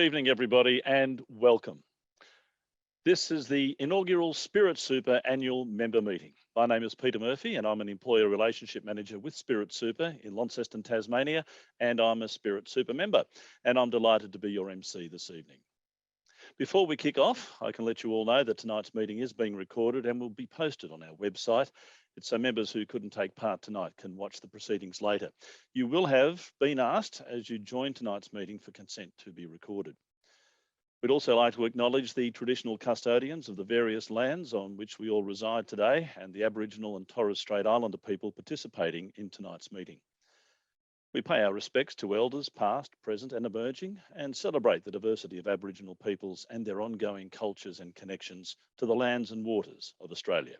evening, everybody, and welcome. This is the inaugural Spirit Super annual member meeting. My name is Peter Murphy, and I'm an employer relationship manager with Spirit Super in Launceston, Tasmania, and I'm a Spirit Super member, and I'm delighted to be your MC this evening. Before we kick off, I can let you all know that tonight's meeting is being recorded and will be posted on our website. It's so members who couldn't take part tonight can watch the proceedings later. You will have been asked as you join tonight's meeting for consent to be recorded. We'd also like to acknowledge the traditional custodians of the various lands on which we all reside today and the Aboriginal and Torres Strait Islander people participating in tonight's meeting. We pay our respects to elders past, present and emerging and celebrate the diversity of Aboriginal peoples and their ongoing cultures and connections to the lands and waters of Australia.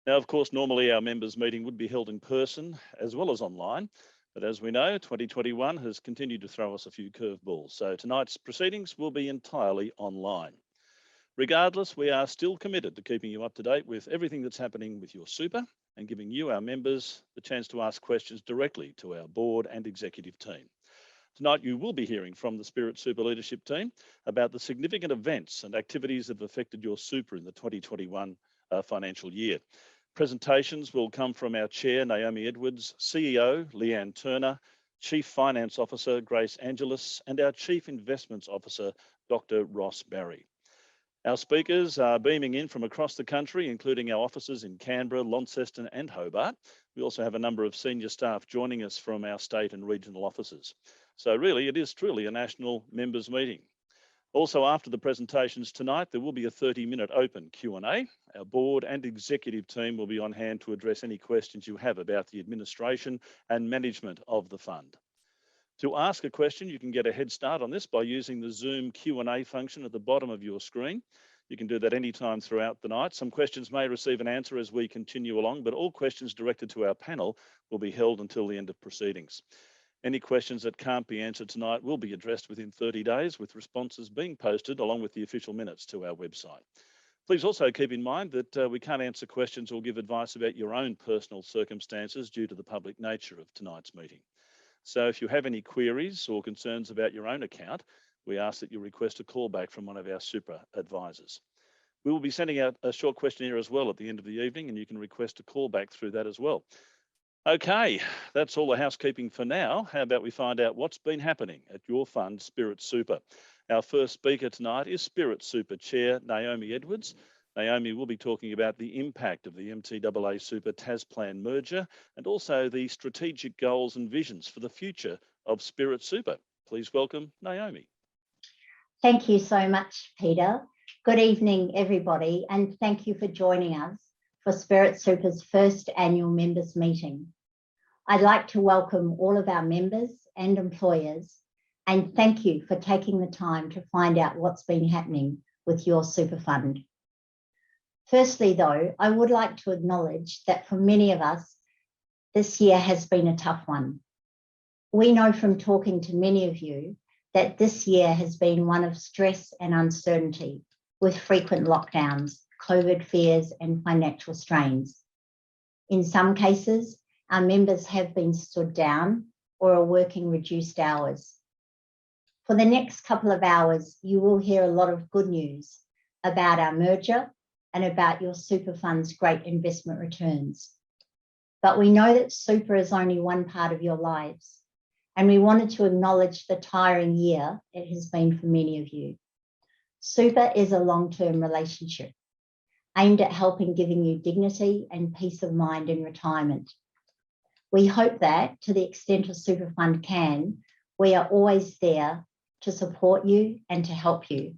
Now, of course, normally our members' meeting would be held in person as well as online, but as we know, 2021 has continued to throw us a few curveballs, so tonight's proceedings will be entirely online. Regardless, we are still committed to keeping you up to date with everything that's happening with your super and giving you, our members, the chance to ask questions directly to our board and executive team. Tonight, you will be hearing from the Spirit Super leadership team about the significant events and activities that have affected your super in the 2021 financial year. Presentations will come from our Chair, Naomi Edwards, CEO, Leanne Turner, Chief Finance Officer, Grace Angelis, and our Chief Investments Officer, Dr. Ross Barry. Our speakers are beaming in from across the country, including our offices in Canberra, Launceston and Hobart. We also have a number of senior staff joining us from our state and regional offices. So really, it is truly a national members meeting. Also, after the presentations tonight, there will be a 30-minute open Q&A. Our board and executive team will be on hand to address any questions you have about the administration and management of the fund. To ask a question, you can get a head start on this by using the Zoom Q&A function at the bottom of your screen. You can do that anytime throughout the night. Some questions may receive an answer as we continue along, but all questions directed to our panel will be held until the end of proceedings. Any questions that can't be answered tonight will be addressed within 30 days, with responses being posted along with the official minutes to our website. Please also keep in mind that we can't answer questions or give advice about your own personal circumstances due to the public nature of tonight's meeting. So if you have any queries or concerns about your own account, we ask that you request a call back from one of our super advisors. We will be sending out a short questionnaire as well at the end of the evening, and you can request a call back through that as well. Okay, that's all the housekeeping for now. How about we find out what's been happening at your fund, Spirit Super? Our first speaker tonight is Spirit Super Chair, Naomi Edwards. Naomi will be talking about the impact of the MTAA Super Tasplan merger and also the strategic goals and visions for the future of Spirit Super. Please welcome Naomi. Thank you so much, Peter. Good evening, everybody, and thank you for joining us for Spirit Super's first annual members meeting. I'd like to welcome all of our members and employers and thank you for taking the time to find out what's been happening with your super fund. Firstly, though, I would like to acknowledge that for many of us, this year has been a tough one. We know from talking to many of you that this year has been one of stress and uncertainty with frequent lockdowns, COVID fears and financial strains. In some cases, our members have been stood down or are working reduced hours. For the next couple of hours, you will hear a lot of good news about our merger and about your super fund's great investment returns. But we know that super is only one part of your lives, and we wanted to acknowledge the tiring year it has been for many of you. Super is a long-term relationship aimed at helping giving you dignity and peace of mind in retirement. We hope that, to the extent a super fund can, we are always there to support you and to help you.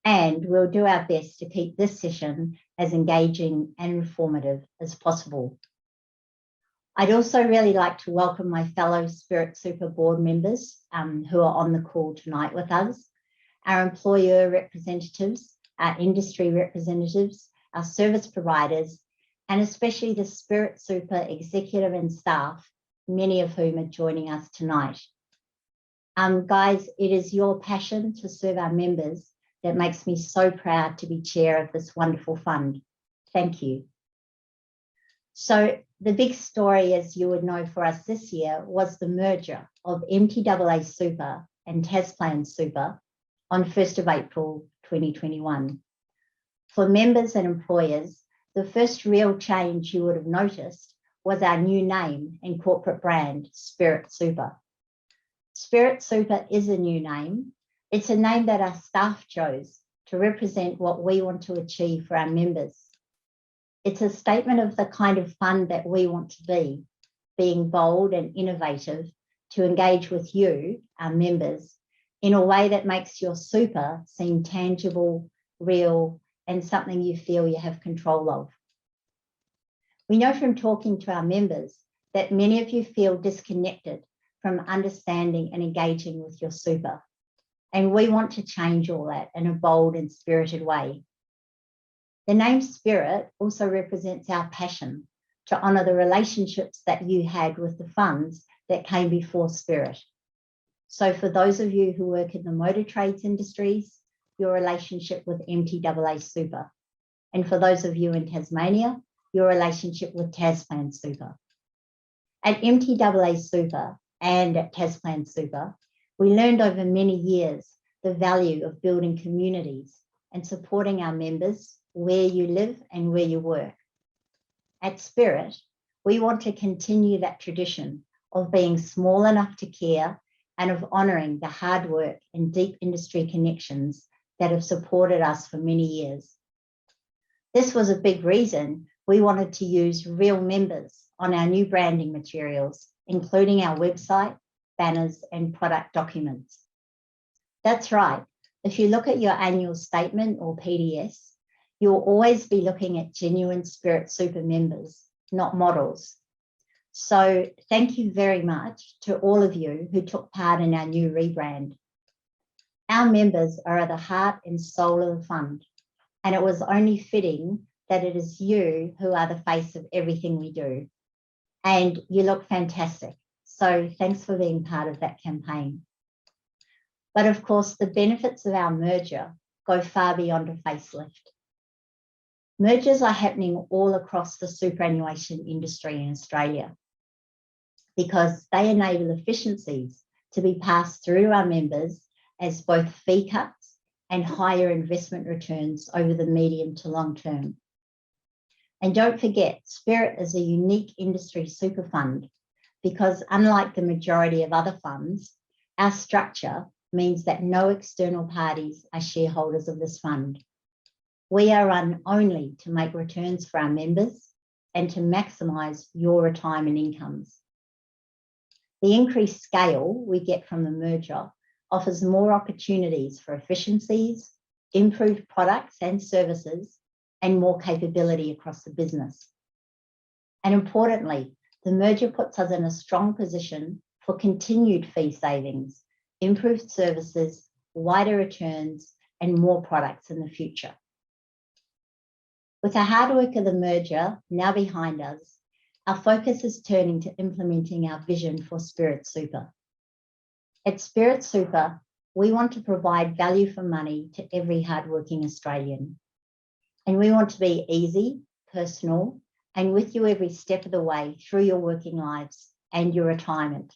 And we'll do our best to keep this session as engaging and informative as possible. I'd also really like to welcome my fellow Spirit Super board members who are on the call tonight with us, our employer representatives, our industry representatives, our service providers, and especially the Spirit Super executive and staff, many of whom are joining us tonight. Guys, it is your passion to serve our members that makes me so proud to be chair of this wonderful fund. Thank you. So the big story, as you would know for us this year, was the merger of MTAA Super and Tasplan Super on 1st of April 2021. For members and employers, the first real change you would have noticed was our new name and corporate brand, Spirit Super. Spirit Super is a new name. It's a name that our staff chose to represent what we want to achieve for our members. It's a statement of the kind of fund that we want to be, being bold and innovative to engage with you, our members, in a way that makes your super seem tangible, real, and something you feel you have control of. We know from talking to our members that many of you feel disconnected from understanding and engaging with your super. And we want to change all that in a bold and spirited way. The name Spirit also represents our passion to honour the relationships that you had with the funds that came before Spirit. So for those of you who work in the motor trades industries, your relationship with MTAA Super. And for those of you in Tasmania, your relationship with Tasplan Super. At MTAA Super and at Tasplan Super, we learned over many years the value of building communities and supporting our members where you live and where you work. At Spirit, we want to continue that tradition of being small enough to care and of honouring the hard work and deep industry connections that have supported us for many years. This was a big reason we wanted to use real members on our new branding materials, including our website, banners, and product documents. That's right. If you look at your annual statement or PDS, you'll always be looking at genuine Spirit Super members, not models. So thank you very much to all of you who took part in our new rebrand. Our members are at the heart and soul of the fund, and it was only fitting that it is you who are the face of everything we do. And you look fantastic. So thanks for being part of that campaign. But of course, the benefits of our merger go far beyond a facelift. Mergers are happening all across the superannuation industry in Australia because they enable efficiencies to be passed through to our members as both fee cuts and higher investment returns over the medium to long term. And don't forget, Spirit is a unique industry super fund because unlike the majority of other funds, our structure means that no external parties are shareholders of this fund. We are run only to make returns for our members and to maximise your retirement incomes. The increased scale we get from the merger offers more opportunities for efficiencies, improved products and services, and more capability across the business. And importantly, the merger puts us in a strong position for continued fee savings, improved services, wider returns, and more products in the future. With the hard work of the merger now behind us, our focus is turning to implementing our vision for Spirit Super. At Spirit Super, we want to provide value for money to every hardworking Australian. And we want to be easy, personal, and with you every step of the way through your working lives and your retirement.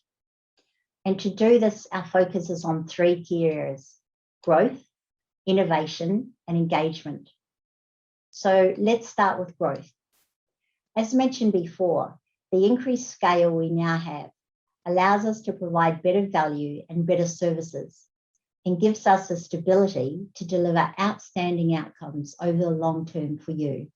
And to do this, our focus is on three key areas: growth, innovation, and engagement. So let's start with growth. As mentioned before, the increased scale we now have allows us to provide better value and better services and gives us the stability to deliver outstanding outcomes over the long term for you.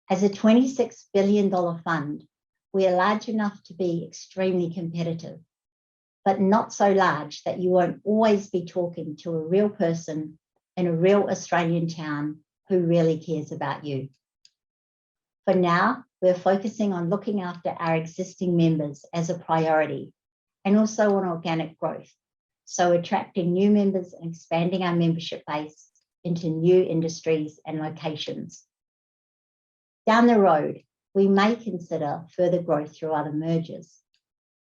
As a $26 billion fund, we are large enough to be extremely competitive, but not so large that you won't always be talking to a real person in a real Australian town who really cares about you. For now, we're focusing on looking after our existing members as a priority and also on organic growth. So attracting new members and expanding our membership base into new industries and locations. Down the road, we may consider further growth through other mergers.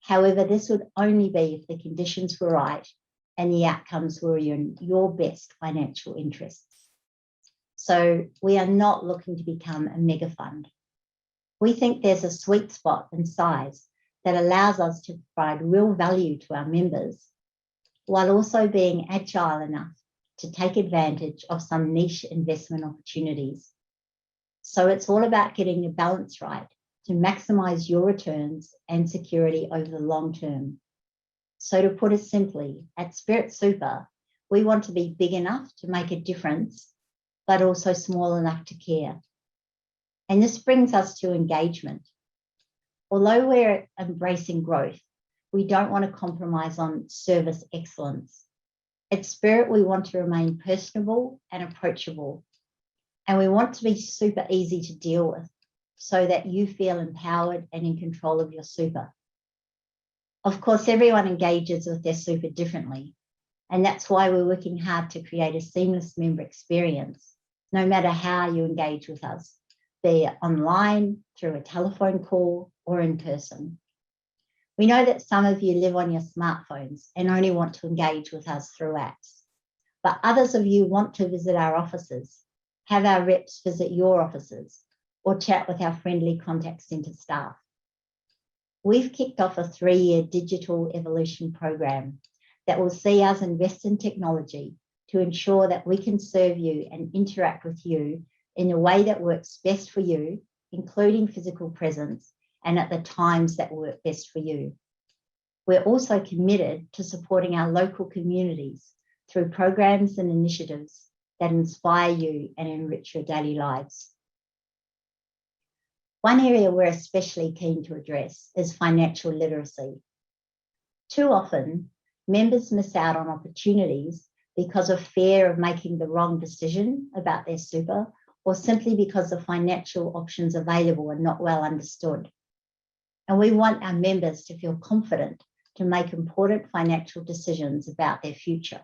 However, this would only be if the conditions were right and the outcomes were in your best financial interests. So we are not looking to become a mega fund. We think there's a sweet spot in size that allows us to provide real value to our members while also being agile enough to take advantage of some niche investment opportunities. So it's all about getting the balance right to maximize your returns and security over the long term. So to put it simply, at Spirit Super, we want to be big enough to make a difference, but also small enough to care. And this brings us to engagement. Although we're embracing growth, we don't want to compromise on service excellence. At Spirit, we want to remain personable and approachable. And we want to be super easy to deal with so that you feel empowered and in control of your super. Of course, everyone engages with their super differently. And that's why we're working hard to create a seamless member experience, no matter how you engage with us, be it online, through a telephone call, or in person. We know that some of you live on your smartphones and only want to engage with us through apps, but others of you want to visit our offices, have our reps visit your offices, or chat with our friendly contact centre staff. We've kicked off a 3-year digital evolution program that will see us invest in technology to ensure that we can serve you and interact with you in a way that works best for you, including physical presence, and at the times that work best for you. We're also committed to supporting our local communities through programs and initiatives that inspire you and enrich your daily lives. One area we're especially keen to address is financial literacy. Too often, members miss out on opportunities because of fear of making the wrong decision about their super, or simply because the financial options available are not well understood. And we want our members to feel confident to make important financial decisions about their future.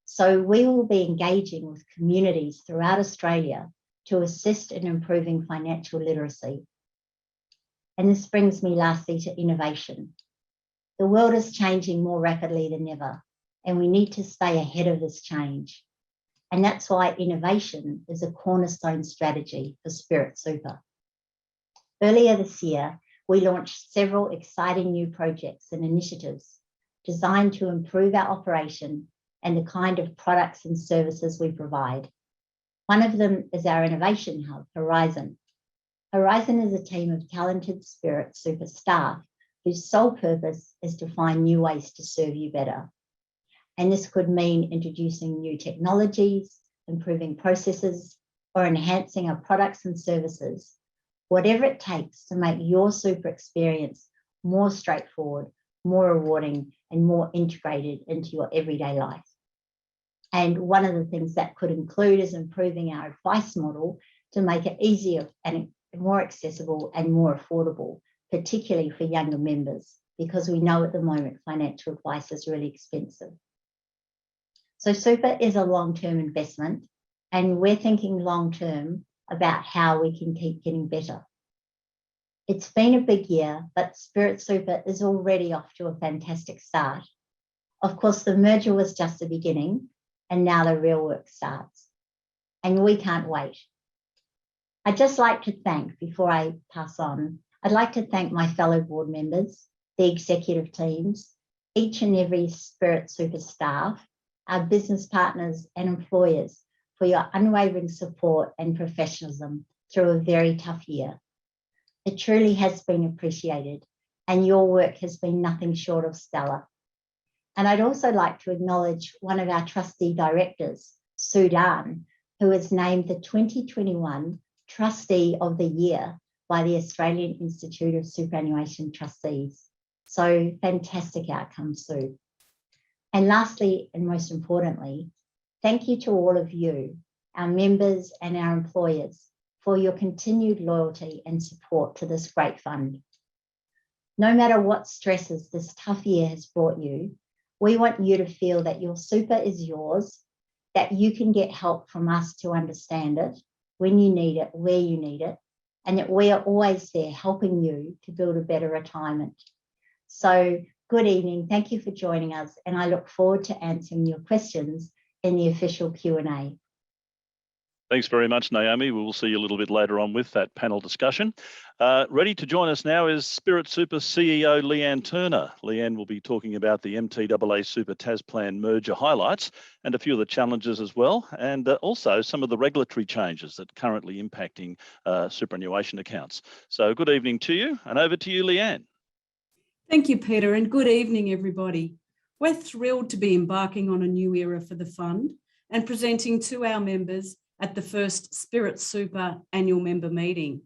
So we will be engaging with communities throughout Australia to assist in improving financial literacy. And this brings me lastly to innovation. The world is changing more rapidly than ever, and we need to stay ahead of this change. And that's why innovation is a cornerstone strategy for Spirit Super. Earlier this year, we launched several exciting new projects and initiatives designed to improve our operation and the kind of products and services we provide. One of them is our innovation hub, Horizon. Horizon is a team of talented Spirit Super staff whose sole purpose is to find new ways to serve you better. And this could mean introducing new technologies, improving processes, or enhancing our products and services, whatever it takes to make your super experience more straightforward, more rewarding, and more integrated into your everyday life. And one of the things that could include is improving our advice model to make it easier and more accessible and more affordable, particularly for younger members, because we know at the moment financial advice is really expensive. So super is a long-term investment, and we're thinking long-term about how we can keep getting better. It's been a big year, but Spirit Super is already off to a fantastic start. Of course, the merger was just the beginning, and now the real work starts. And we can't wait. I'd just like to thank, before I pass on, I'd like to thank my fellow board members, the executive teams, each and every Spirit Super staff, our business partners and employers for your unwavering support and professionalism through a very tough year. It truly has been appreciated, and your work has been nothing short of stellar. And I'd also like to acknowledge one of our trustee directors, Sue Darn, who was named the 2021 Trustee of the Year by the Australian Institute of Superannuation Trustees. So fantastic outcome, Sue. And lastly, and most importantly, thank you to all of you, our members and our employers, for your continued loyalty and support to this great fund. No matter what stresses this tough year has brought you, we want you to feel that your super is yours, that you can get help from us to understand it, when you need it, where you need it, and that we are always there helping you to build a better retirement. So good evening, thank you for joining us, and I look forward to answering your questions in the official Q&A. Thanks very much, Naomi. We will see you a little bit later on with that panel discussion. Ready to join us now is Spirit Super CEO Leanne Turner. Leanne will be talking about the MTAA Super Tasplan merger highlights and a few of the challenges as well, and also some of the regulatory changes that are currently impacting superannuation accounts. So good evening to you, and over to you, Leanne. Thank you, Peter, and good evening, everybody. We're thrilled to be embarking on a new era for the fund and presenting to our members at the first Spirit Super annual member meeting.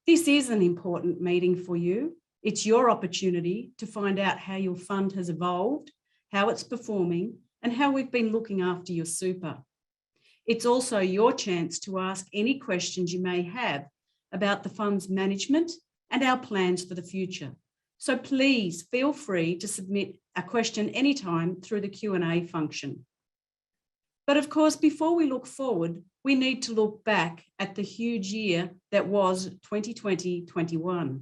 This is an important meeting for you. It's your opportunity to find out how your fund has evolved, how it's performing, and how we've been looking after your super. It's also your chance to ask any questions you may have about the fund's management and our plans for the future. So please feel free to submit a question anytime through the Q&A function. But of course, before we look forward, we need to look back at the huge year that was 2020-21.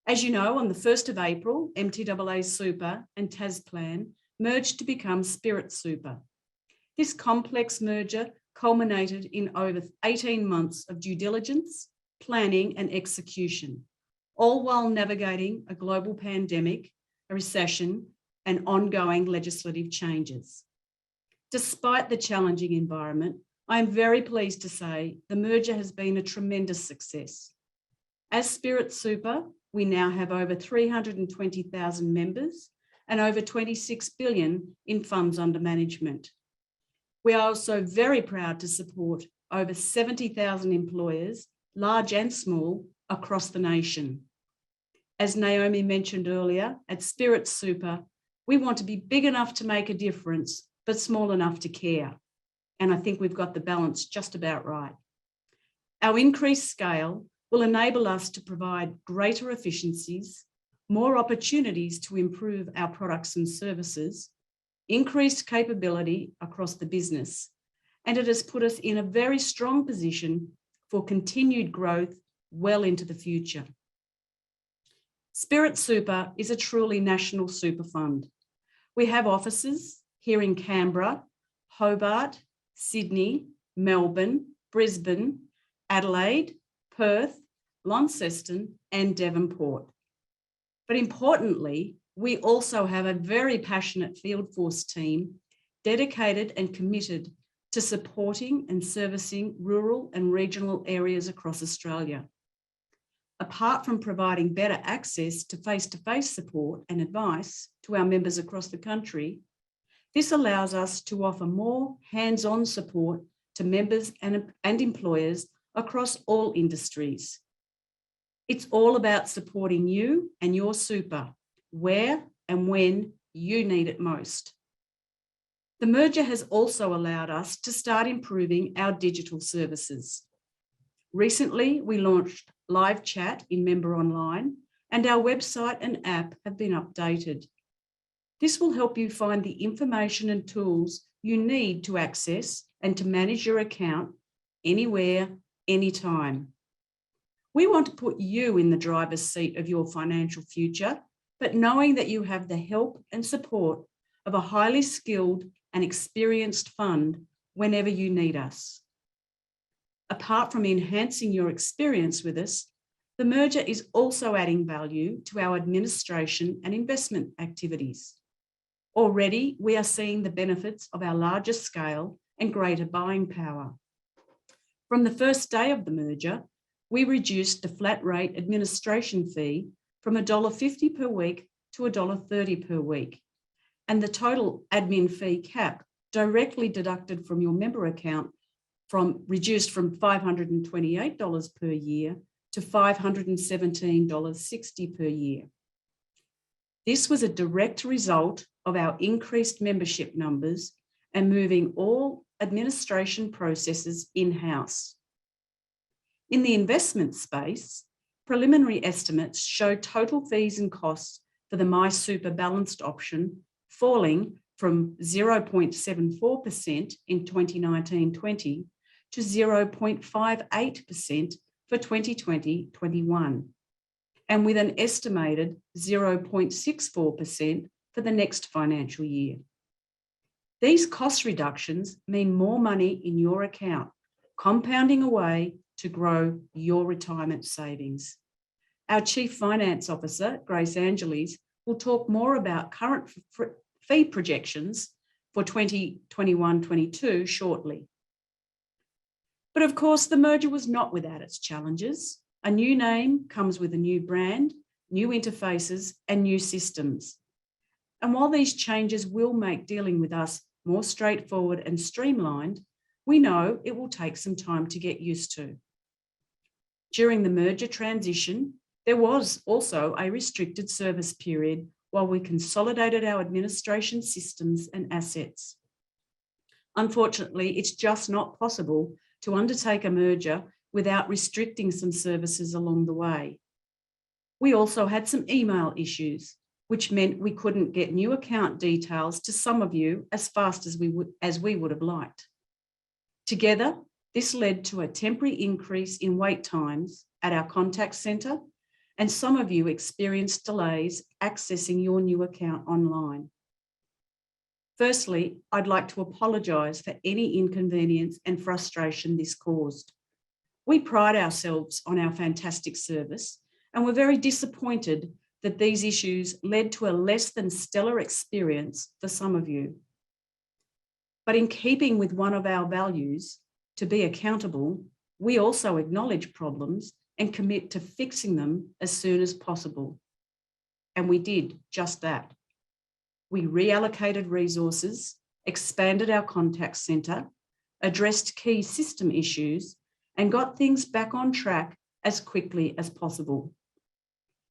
As you know, on the 1st of April, MTAA Super and Tasplan merged to become Spirit Super. This complex merger culminated in over 18 months of due diligence, planning and execution, all while navigating a global pandemic, a recession, and ongoing legislative changes. Despite the challenging environment, I am very pleased to say the merger has been a tremendous success. As Spirit Super, we now have over 320,000 members and over 26 billion in funds under management. We are also very proud to support over 70,000 employers, large and small, across the nation. As Naomi mentioned earlier, at Spirit Super, we want to be big enough to make a difference, but small enough to care. And I think we've got the balance just about right. Our increased scale will enable us to provide greater efficiencies, more opportunities to improve our products and services, increased capability across the business, and it has put us in a very strong position for continued growth well into the future. Spirit Super is a truly national super fund. We have offices here in Canberra, Hobart, Sydney, Melbourne, Brisbane, Adelaide, Perth, Launceston, and Devonport. But importantly, we also have a very passionate field force team dedicated and committed to supporting and servicing rural and regional areas across Australia. Apart from providing better access to face-to-face support and advice to our members across the country, this allows us to offer more hands-on support to members and employers across all industries. It's all about supporting you and your super, where and when you need it most. The merger has also allowed us to start improving our digital services. Recently, we launched live chat in Member Online, and our website and app have been updated. This will help you find the information and tools you need to access and to manage your account anywhere, anytime. We want to put you in the driver's seat of your financial future, but knowing that you have the help and support of a highly skilled and experienced fund whenever you need us. Apart from enhancing your experience with us, the merger is also adding value to our administration and investment activities. Already, we are seeing the benefits of our larger scale and greater buying power. From the first day of the merger, we reduced the flat rate administration fee from $1.50 per week to $1.30 per week, and the total admin fee cap directly deducted from your member account reduced from $528 per year to $517.60 per year. This was a direct result of our increased membership numbers and moving all administration processes in-house. In the investment space, preliminary estimates show total fees and costs for the MySuper balanced option falling from 0.74% in 2019-20 to 0.58% for 2020-21, and with an estimated 0.64% for the next financial year. These cost reductions mean more money in your account, compounding away to grow your retirement savings. Our Chief Finance Officer, Grace Angeles, will talk more about current fee projections for 2021-22 shortly. But of course, the merger was not without its challenges. A new name comes with a new brand, new interfaces, and new systems. And while these changes will make dealing with us more straightforward and streamlined, we know it will take some time to get used to. During the merger transition, there was also a restricted service period while we consolidated our administration systems and assets. Unfortunately, it's just not possible to undertake a merger without restricting some services along the way. We also had some email issues, which meant we couldn't get new account details to some of you as fast as we would have liked. Together, this led to a temporary increase in wait times at our contact centre, and some of you experienced delays accessing your new account online. Firstly, I'd like to apologise for any inconvenience and frustration this caused. We pride ourselves on our fantastic service, and we're very disappointed that these issues led to a less than stellar experience for some of you. But in keeping with one of our values, to be accountable, we also acknowledge problems and commit to fixing them as soon as possible. And we did just that. We reallocated resources, expanded our contact centre, addressed key system issues, and got things back on track as quickly as possible.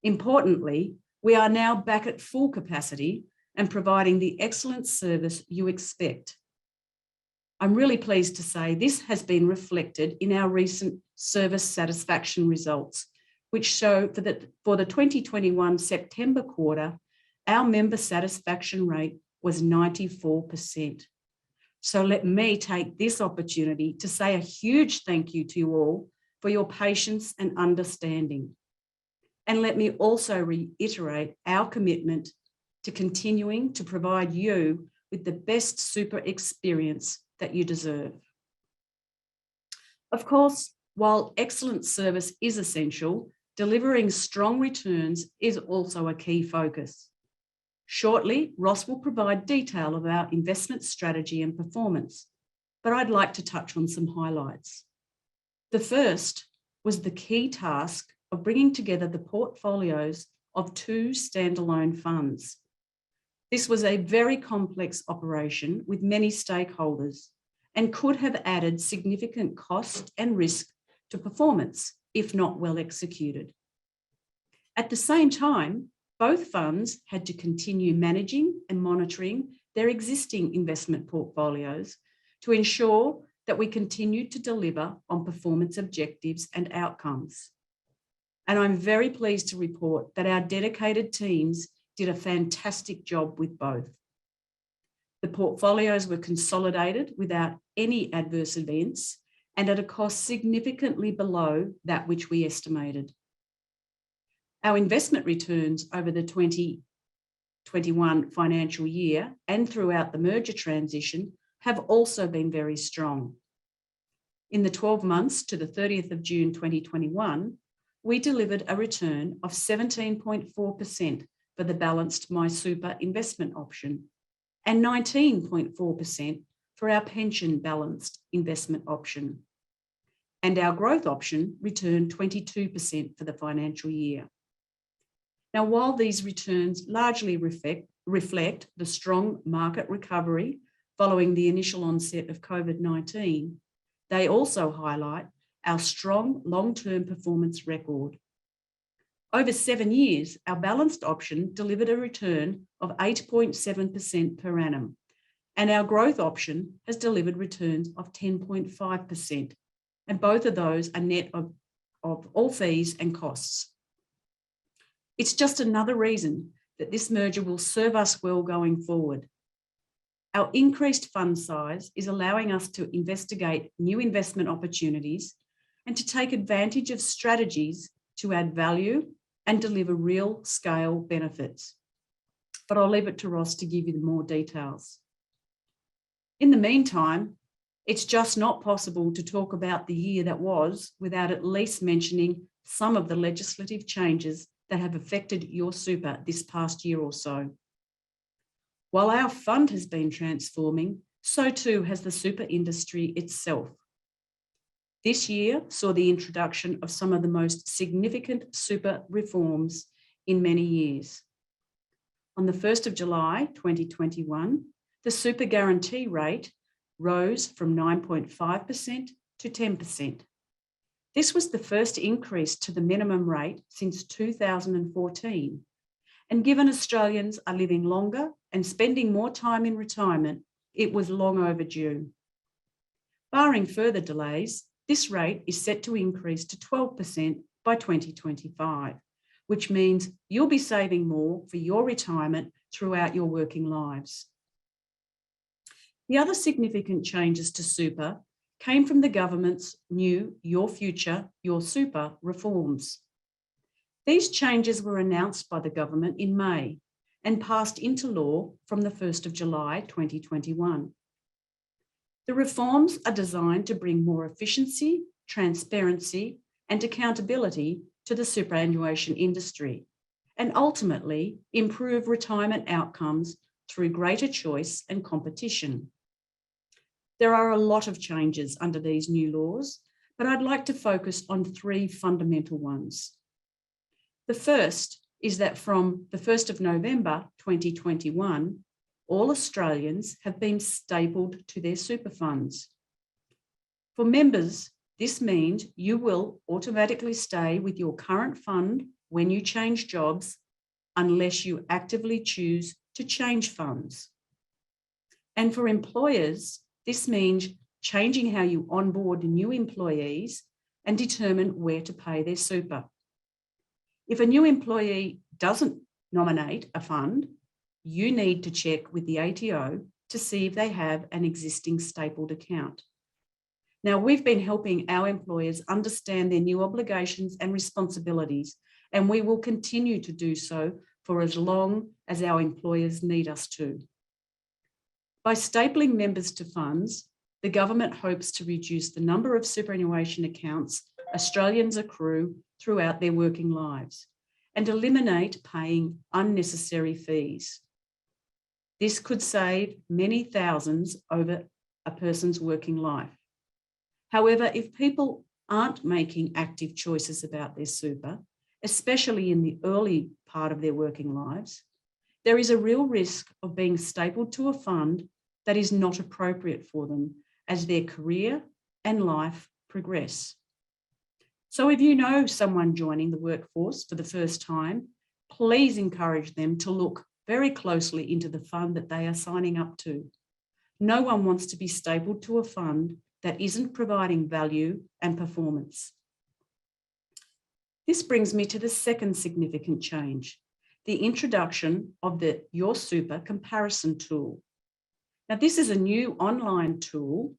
Importantly, we are now back at full capacity and providing the excellent service you expect. I'm really pleased to say this has been reflected in our recent service satisfaction results, which show for the 2021 September quarter, our member satisfaction rate was 94%. So let me take this opportunity to say a huge thank you to you all for your patience and understanding. And let me also reiterate our commitment to continuing to provide you with the best super experience that you deserve. Of course, while excellent service is essential, delivering strong returns is also a key focus. Shortly, Ross will provide detail of our investment strategy and performance, but I'd like to touch on some highlights. The first was the key task of bringing together the portfolios of 2 standalone funds. This was a very complex operation with many stakeholders and could have added significant cost and risk to performance if not well executed. At the same time, both funds had to continue managing and monitoring their existing investment portfolios to ensure that we continued to deliver on performance objectives and outcomes. And I'm very pleased to report that our dedicated teams did a fantastic job with both. The portfolios were consolidated without any adverse events and at a cost significantly below that which we estimated. Our investment returns over the 2021 financial year and throughout the merger transition have also been very strong. In the 12 months to the 30th of June 2021, we delivered a return of 17.4% for the balanced MySuper investment option and 19.4% for our pension balanced investment option. And our growth option returned 22% for the financial year. Now, while these returns largely reflect the strong market recovery following the initial onset of COVID-19, they also highlight our strong long-term performance record. Over 7 years, our balanced option delivered a return of 8.7% per annum, and our growth option has delivered returns of 10.5%, and both of those are net of all fees and costs. It's just another reason that this merger will serve us well going forward. Our increased fund size is allowing us to investigate new investment opportunities and to take advantage of strategies to add value and deliver real scale benefits. But I'll leave it to Ross to give you more details. In the meantime, It's just not possible to talk about the year that was without at least mentioning some of the legislative changes that have affected your super this past year or so. While our fund has been transforming, so too has the super industry itself. This year saw the introduction of some of the most significant super reforms in many years. On the 1st of July 2021, the super guarantee rate rose from 9.5% to 10%. This was the first increase to the minimum rate since 2014. And given Australians are living longer and spending more time in retirement, it was long overdue. Barring further delays, this rate is set to increase to 12% by 2025, which means you'll be saving more for your retirement throughout your working lives. The other significant changes to super came from the government's new Your Future, Your Super reforms. These changes were announced by the government in May and passed into law from the 1st of July 2021. The reforms are designed to bring more efficiency, transparency, and accountability to the superannuation industry, and ultimately improve retirement outcomes through greater choice and competition. There are a lot of changes under these new laws, but I'd like to focus on three fundamental ones. The first is that from the 1st of November 2021, all Australians have been stapled to their super funds. For members, this means you will automatically stay with your current fund when you change jobs, unless you actively choose to change funds. And for employers, this means changing how you onboard new employees and determine where to pay their super. If a new employee doesn't nominate a fund, you need to check with the ATO to see if they have an existing stapled account. Now, we've been helping our employers understand their new obligations and responsibilities, and we will continue to do so for as long as our employers need us to. By stapling members to funds, the government hopes to reduce the number of superannuation accounts Australians accrue throughout their working lives and eliminate paying unnecessary fees. This could save many thousands over a person's working life. However, if people aren't making active choices about their super, especially in the early part of their working lives, there is a real risk of being stapled to a fund that is not appropriate for them as their career and life progress. So if you know someone joining the workforce for the first time, please encourage them to look very closely into the fund that they are signing up to. No one wants to be stapled to a fund that isn't providing value and performance. This brings me to the second significant change, the introduction of the Your Super comparison tool. Now, this is a new online tool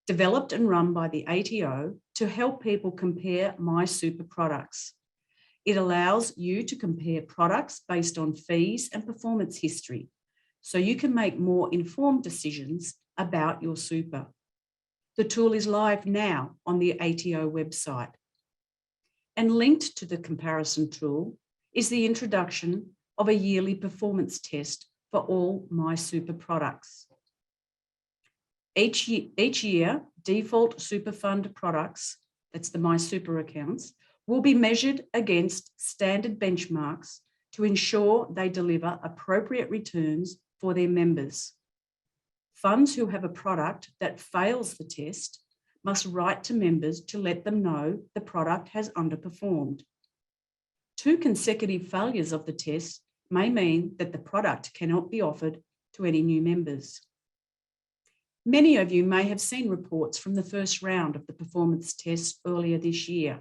developed and run by the ATO to help people compare My Super products. It allows you to compare products based on fees and performance history, so you can make more informed decisions about your super. The tool is live now on the ATO website. And linked to the comparison tool is the introduction of a yearly performance test for all My Super products. Each year, default super fund products, that's the My Super accounts, will be measured against standard benchmarks to ensure they deliver appropriate returns for their members. Funds who have a product that fails the test must write to members to let them know the product has underperformed. 2 consecutive failures of the test may mean that the product cannot be offered to any new members. Many of you may have seen reports from the first round of the performance test earlier this year,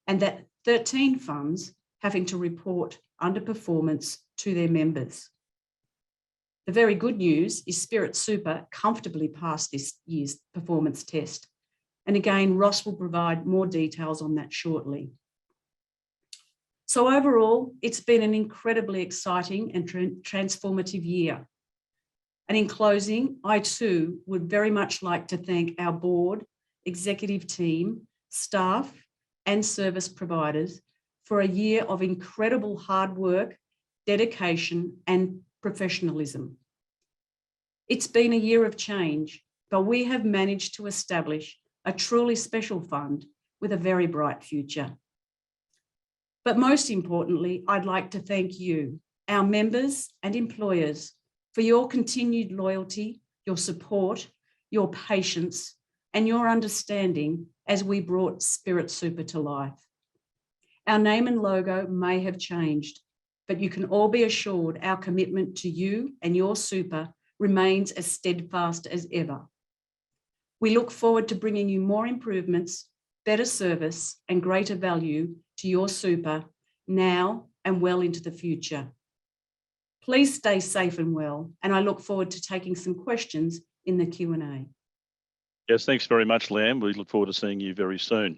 and that 13 funds having to report underperformance to their members. The very good news is Spirit Super comfortably passed this year's performance test. And again, Ross will provide more details on that shortly. So overall, it's been an incredibly exciting and transformative year. And in closing, I too would very much like to thank our board, executive team, staff, and service providers for a year of incredible hard work, dedication, and professionalism. It's been a year of change, but we have managed to establish a truly special fund with a very bright future. But most importantly, I'd like to thank you, our members and employers, for your continued loyalty, your support, your patience, and your understanding as we brought Spirit Super to life. Our name and logo may have changed, but you can all be assured our commitment to you and your super remains as steadfast as ever. We look forward to bringing you more improvements, better service, and greater value to your super now and well into the future. Please stay safe and well, and I look forward to taking some questions in the Q&A. Yes, thanks very much, Leanne. We look forward to seeing you very soon.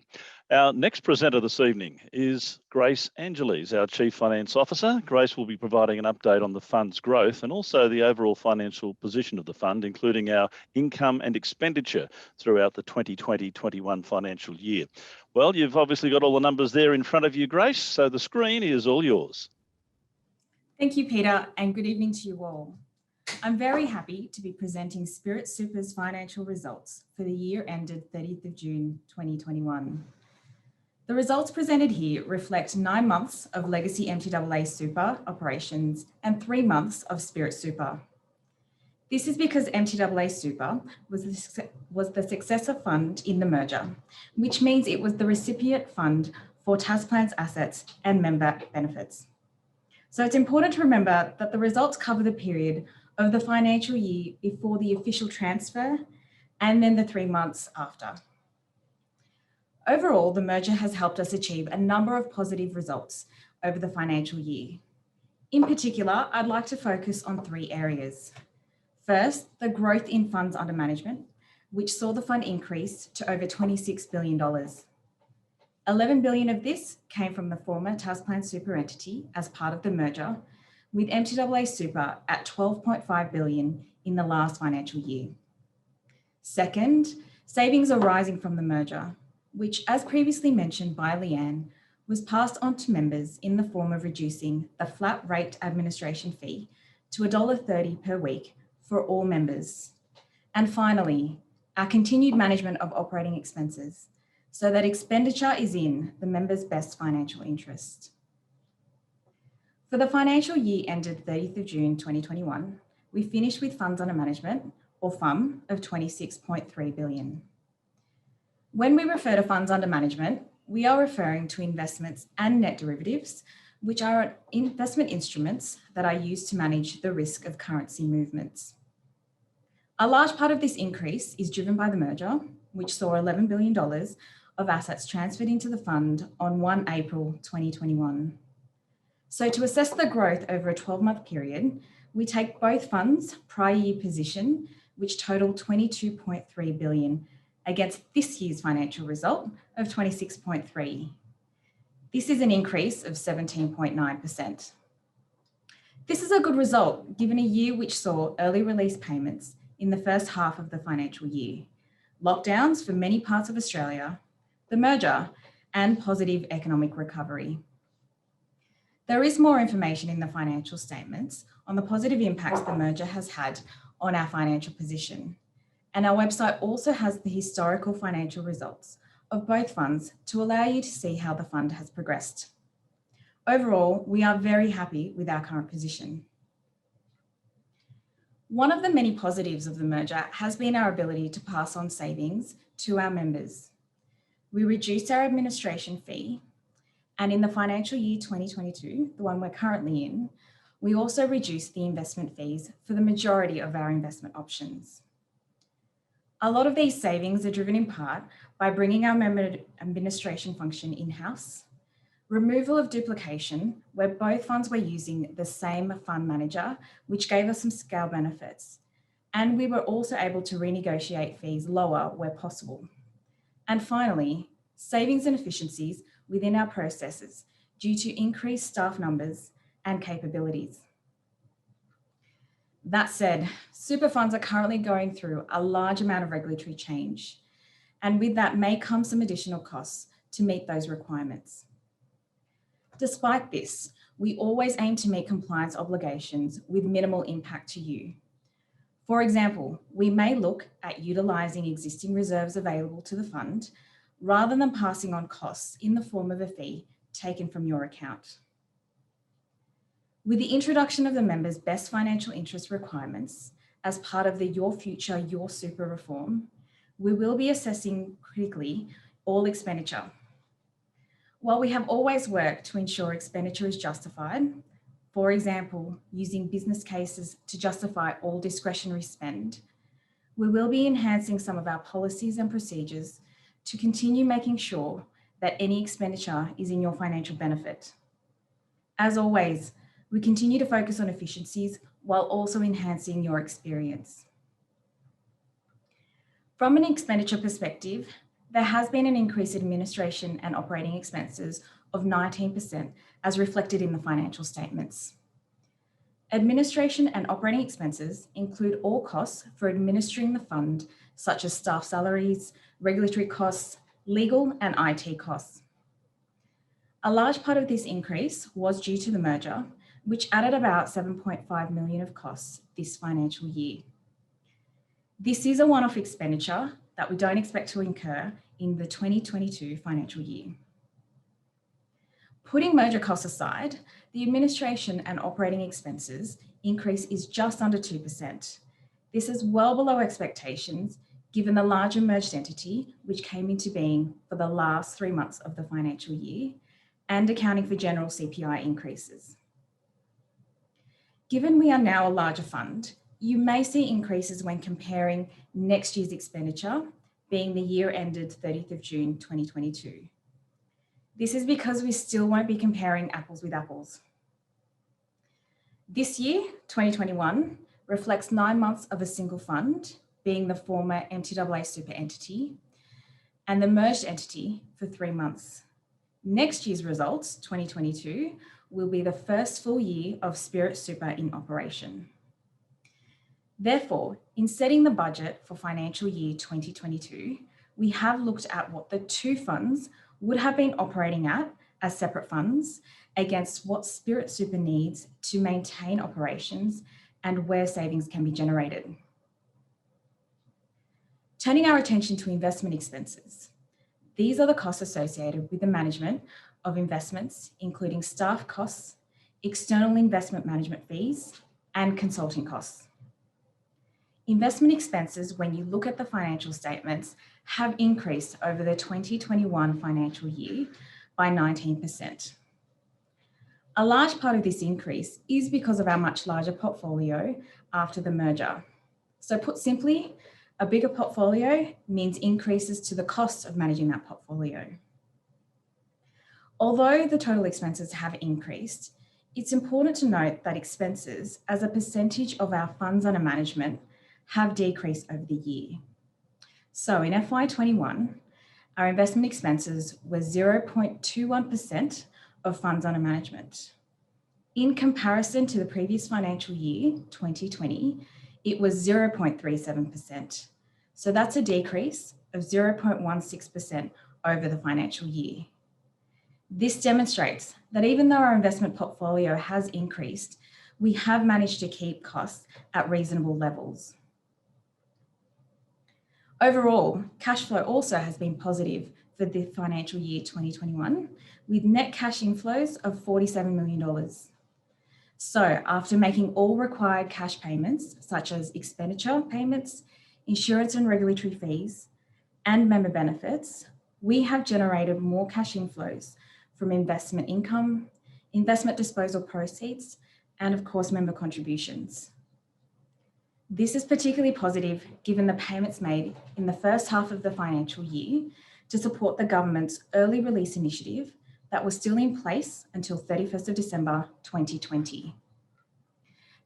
Our next presenter this evening is Grace Angeles, our Chief Finance Officer. Grace will be providing an update on the fund's growth and also the overall financial position of the fund, including our income and expenditure throughout the 2020-21 financial year. Well, you've obviously got all the numbers there in front of you, Grace, so the screen is all yours. Thank you, Peter, and good evening to you all. I'm very happy to be presenting Spirit Super's financial results for the year ended 30th of June 2021. The results presented here reflect 9 months of legacy MTAA Super operations and 3 months of Spirit Super. This is because MTAA Super was the successor fund in the merger, which means it was the recipient fund for Tasplan's assets and member benefits. So it's important to remember that the results cover the period of the financial year before the official transfer and then the 3 months after. Overall, the merger has helped us achieve a number of positive results over the financial year. In particular, I'd like to focus on 3 areas. First, the growth in funds under management, which saw the fund increase to over $26 billion. $11 billion of this came from the former Tasplan Super entity as part of the merger, with MTAA Super at $12.5 billion in the last financial year. Second, savings arising from the merger, which, as previously mentioned by Leanne, was passed on to members in the form of reducing the flat rate administration fee to $1.30 per week for all members. And finally, our continued management of operating expenses, so that expenditure is in the members' best financial interest. For the financial year ended 30th of June 2021, we finished with funds under management, or FUM, of $26.3 billion. When we refer to funds under management, we are referring to investments and net derivatives, which are investment instruments that are used to manage the risk of currency movements. A large part of this increase is driven by the merger, which saw $11 billion of assets transferred into the fund on 1 April 2021. So to assess the growth over a 12-month period, we take both funds' prior year position, which totaled $22.3 billion, against this year's financial result of 26.3. This is an increase of 17.9%. This is a good result given a year which saw early release payments in the first half of the financial year, lockdowns for many parts of Australia, the merger, and positive economic recovery. There is more information in the financial statements on the positive impacts the merger has had on our financial position. And our website also has the historical financial results of both funds to allow you to see how the fund has progressed. Overall, we are very happy with our current position. One of the many positives of the merger has been our ability to pass on savings to our members. We reduced our administration fee, and in the financial year 2022, the one we're currently in, we also reduced the investment fees for the majority of our investment options. A lot of these savings are driven in part by bringing our member administration function in-house, removal of duplication, where both funds were using the same fund manager, which gave us some scale benefits. And we were also able to renegotiate fees lower where possible. And finally, savings and efficiencies within our processes due to increased staff numbers and capabilities. That said, super funds are currently going through a large amount of regulatory change, and with that may come some additional costs to meet those requirements. Despite this, we always aim to meet compliance obligations with minimal impact to you. For example, we may look at utilising existing reserves available to the fund rather than passing on costs in the form of a fee taken from your account. With the introduction of the members' best financial interest requirements as part of the Your Future, Your Super reform, we will be assessing critically all expenditure. While we have always worked to ensure expenditure is justified, for example, using business cases to justify all discretionary spend, we will be enhancing some of our policies and procedures to continue making sure that any expenditure is in your financial benefit. As always, we continue to focus on efficiencies while also enhancing your experience. From an expenditure perspective, there has been an increase in administration and operating expenses of 19% as reflected in the financial statements. Administration and operating expenses include all costs for administering the fund, such as staff salaries, regulatory costs, legal and IT costs. A large part of this increase was due to the merger, which added about 7.5 million of costs this financial year. This is a one-off expenditure that we don't expect to incur in the 2022 financial year. Putting merger costs aside, the administration and operating expenses increase is just under 2%. This is well below expectations given the larger merged entity which came into being for the last 3 months of the financial year and accounting for general CPI increases. Given we are now a larger fund, you may see increases when comparing next year's expenditure, being the year ended 30th of June 2022. This is because we still won't be comparing apples with apples. This year, 2021, reflects 9 months of a single fund, being the former MTAA super entity, and the merged entity for 3 months. Next year's results, 2022, will be the first full year of Spirit Super in operation. Therefore, in setting the budget for financial year 2022, we have looked at what the two funds would have been operating at as separate funds against what Spirit Super needs to maintain operations and where savings can be generated. Turning our attention to investment expenses. These are the costs associated with the management of investments, including staff costs, external investment management fees, and consulting costs. Investment expenses, when you look at the financial statements, have increased over the 2021 financial year by 19%. A large part of this increase is because of our much larger portfolio after the merger. So put simply, a bigger portfolio means increases to the cost of managing that portfolio. Although the total expenses have increased, it's important to note that expenses as a percentage of our funds under management have decreased over the year. So in FY21, our investment expenses were 0.21% of funds under management. In comparison to the previous financial year, 2020, it was 0.37%. So that's a decrease of 0.16% over the financial year. This demonstrates that even though our investment portfolio has increased, we have managed to keep costs at reasonable levels. Overall, cash flow also has been positive for the financial year 2021, with net cash inflows of $47 million. So after making all required cash payments, such as expenditure payments, insurance and regulatory fees, and member benefits, we have generated more cash inflows from investment income, investment disposal proceeds, and of course, member contributions. This is particularly positive given the payments made in the first half of the financial year to support the government's early release initiative that was still in place until 31st of December 2020.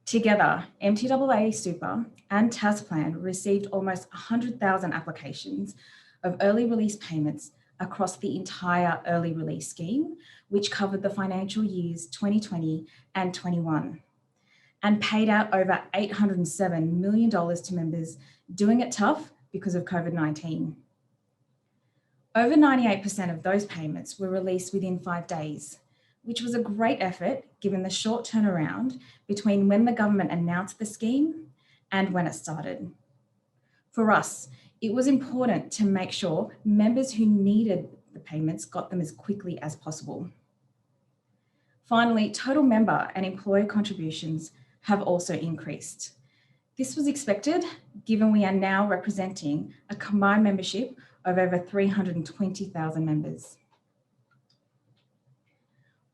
Together, MTAA Super and Tasplan received almost 100,000 applications of early release payments across the entire early release scheme, which covered the financial years 2020 and 21. and paid out over $807 million to members doing it tough because of COVID-19. Over 98% of those payments were released within 5 days, which was a great effort given the short turnaround between when the government announced the scheme and when it started. For us, it was important to make sure members who needed the payments got them as quickly as possible. Finally, total member and employer contributions have also increased. This was expected given we are now representing a combined membership of over 320,000 members.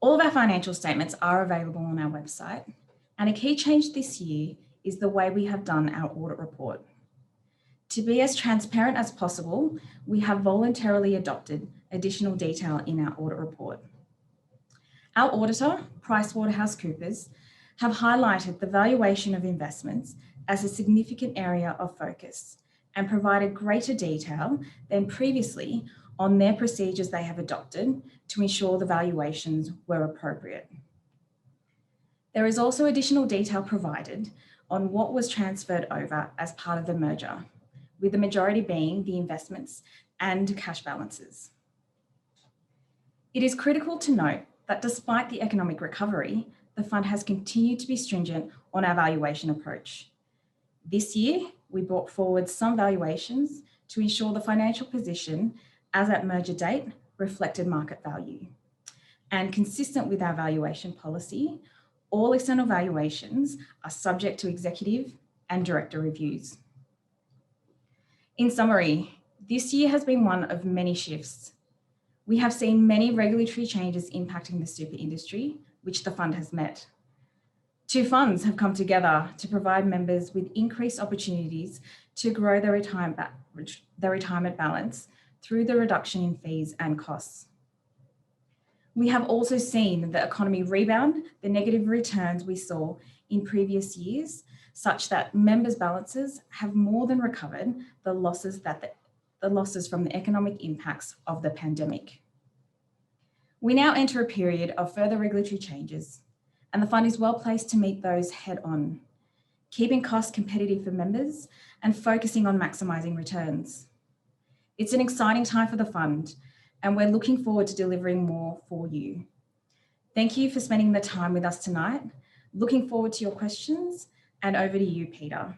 All of our financial statements are available on our website, and a key change this year is the way we have done our audit report. To be as transparent as possible, we have voluntarily adopted additional detail in our audit report. Our auditor, PricewaterhouseCoopers, have highlighted the valuation of investments as a significant area of focus and provided greater detail than previously on their procedures they have adopted to ensure the valuations were appropriate. There is also additional detail provided on what was transferred over as part of the merger, with the majority being the investments and cash balances. It is critical to note that despite the economic recovery, the fund has continued to be stringent on our valuation approach. This year, we brought forward some valuations to ensure the financial position as at merger date reflected market value. And consistent with our valuation policy, all external valuations are subject to executive and director reviews. In summary, this year has been one of many shifts. We have seen many regulatory changes impacting the super industry, which the fund has met. Two funds have come together to provide members with increased opportunities to grow their retirement balance through the reduction in fees and costs. We have also seen the economy rebound the negative returns we saw in previous years, such that members' balances have more than recovered the losses from the economic impacts of the pandemic. We now enter a period of further regulatory changes, and the fund is well placed to meet those head on, keeping costs competitive for members and focusing on maximising returns. It's an exciting time for the fund, and we're looking forward to delivering more for you. Thank you for spending the time with us tonight. Looking forward to your questions, and over to you, Peter.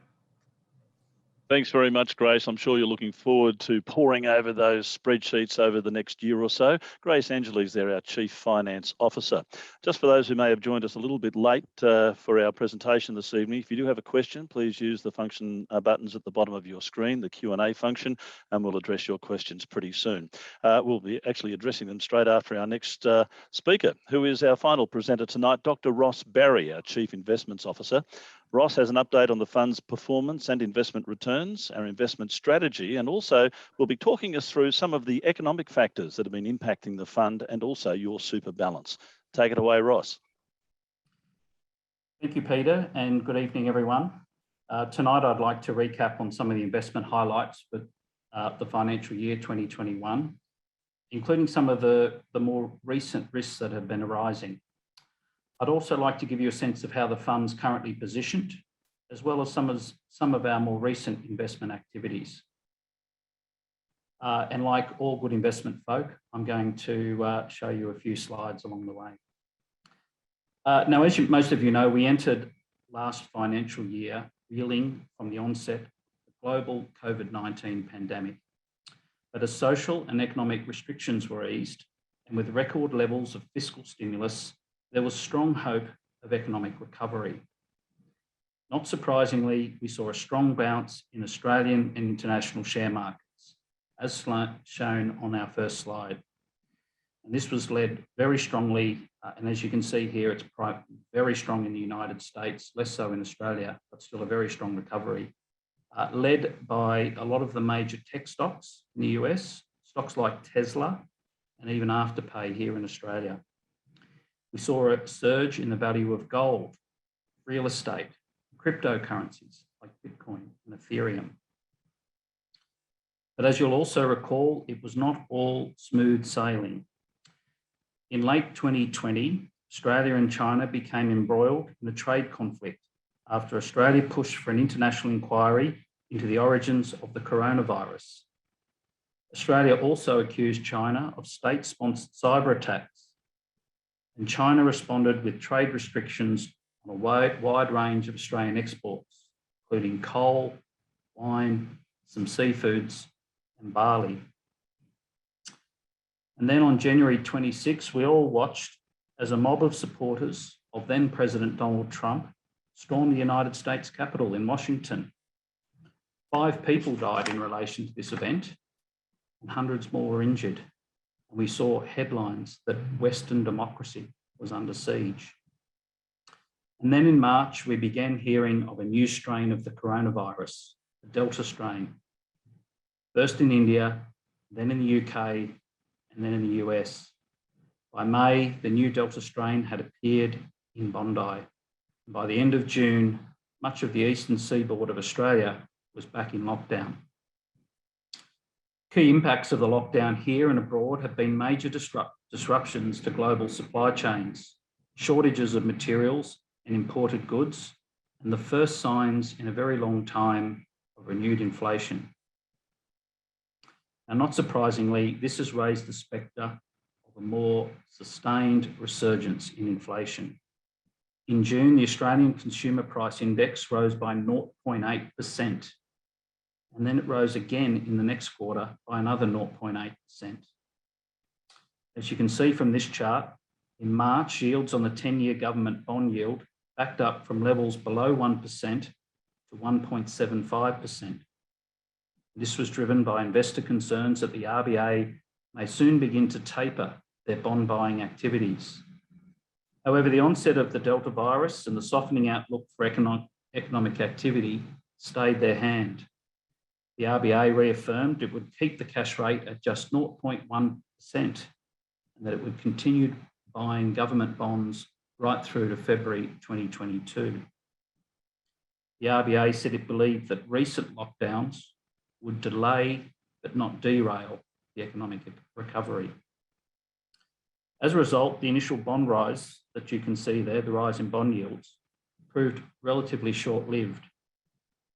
Thanks very much, Grace. I'm sure you're looking forward to poring over those spreadsheets over the next year or so. Grace Angeles there, our Chief Finance Officer. Just for those who may have joined us a little bit late for our presentation this evening, if you do have a question, please use the function buttons at the bottom of your screen, the Q&A function, and we'll address your questions pretty soon. We'll be actually addressing them straight after our next speaker, who is our final presenter tonight, Dr. Ross Barry, our Chief Investments Officer. Ross has an update on the fund's performance and investment returns, our investment strategy, and also will be talking us through some of the economic factors that have been impacting the fund and also your super balance. Take it away, Ross. Thank you, Peter, and good evening, everyone. Tonight, I'd like to recap on some of the investment highlights for the financial year 2021, including some of the more recent risks that have been arising. I'd also like to give you a sense of how the fund's currently positioned, as well as some of our more recent investment activities. And like all good investment folk, I'm going to show you a few slides along the way. Now, as most of you know, we entered last financial year reeling from the onset of the global COVID-19 pandemic. But as social and economic restrictions were eased, and with record levels of fiscal stimulus, there was strong hope of economic recovery. Not surprisingly, we saw a strong bounce in Australian and international share markets, as shown on our first slide. And this was led very strongly, and as you can see here, it's very strong in the United States, less so in Australia, but still a very strong recovery, led by a lot of the major tech stocks in the US, stocks like Tesla, and even Afterpay here in Australia. We saw a surge in the value of gold, real estate, cryptocurrencies like Bitcoin and Ethereum. But as you'll also recall, it was not all smooth sailing. In late 2020, Australia and China became embroiled in a trade conflict after Australia pushed for an international inquiry into the origins of the coronavirus. Australia also accused China of state-sponsored cyber attacks, and China responded with trade restrictions on a wide range of Australian exports, including coal, wine, some seafoods, and barley. And then on January 26, we all watched as a mob of supporters of then President Donald Trump stormed the United States Capitol in Washington. 5 people died in relation to this event, and hundreds more were injured. And we saw headlines that Western democracy was under siege. And then in March, we began hearing of a new strain of the coronavirus, the Delta strain, first in India, then in the UK, and then in the US. By May, the new Delta strain had appeared in Bondi. And by the end of June, much of the eastern seaboard of Australia was back in lockdown. Key impacts of the lockdown here and abroad have been major disruptions to global supply chains, shortages of materials and imported goods, and the first signs in a very long time of renewed inflation. Now, not surprisingly, this has raised the spectre of a more sustained resurgence in inflation. In June, the Australian Consumer Price Index rose by 0.8%, and then it rose again in the next quarter by another 0.8%. As you can see from this chart, in March, yields on the 10-year government bond yield backed up from levels below 1% to 1.75%. This was driven by investor concerns that the RBA may soon begin to taper their bond buying activities. However, the onset of the Delta virus and the softening outlook for economic activity stayed their hand. The RBA reaffirmed it would keep the cash rate at just 0.1% and that it would continue buying government bonds right through to February 2022. The RBA said it believed that recent lockdowns would delay but not derail the economic recovery. As a result, the initial bond rise that you can see there, the rise in bond yields, proved relatively short-lived.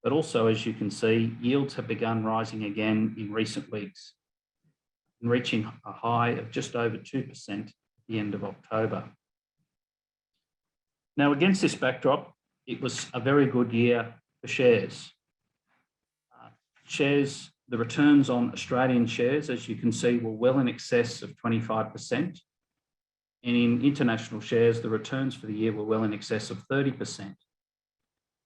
But also, as you can see, yields have begun rising again in recent weeks, and reaching a high of just over 2% at the end of October. Now, against this backdrop, it was a very good year for shares. The returns on Australian shares, as you can see, were well in excess of 25%. And in international shares, the returns for the year were well in excess of 30%.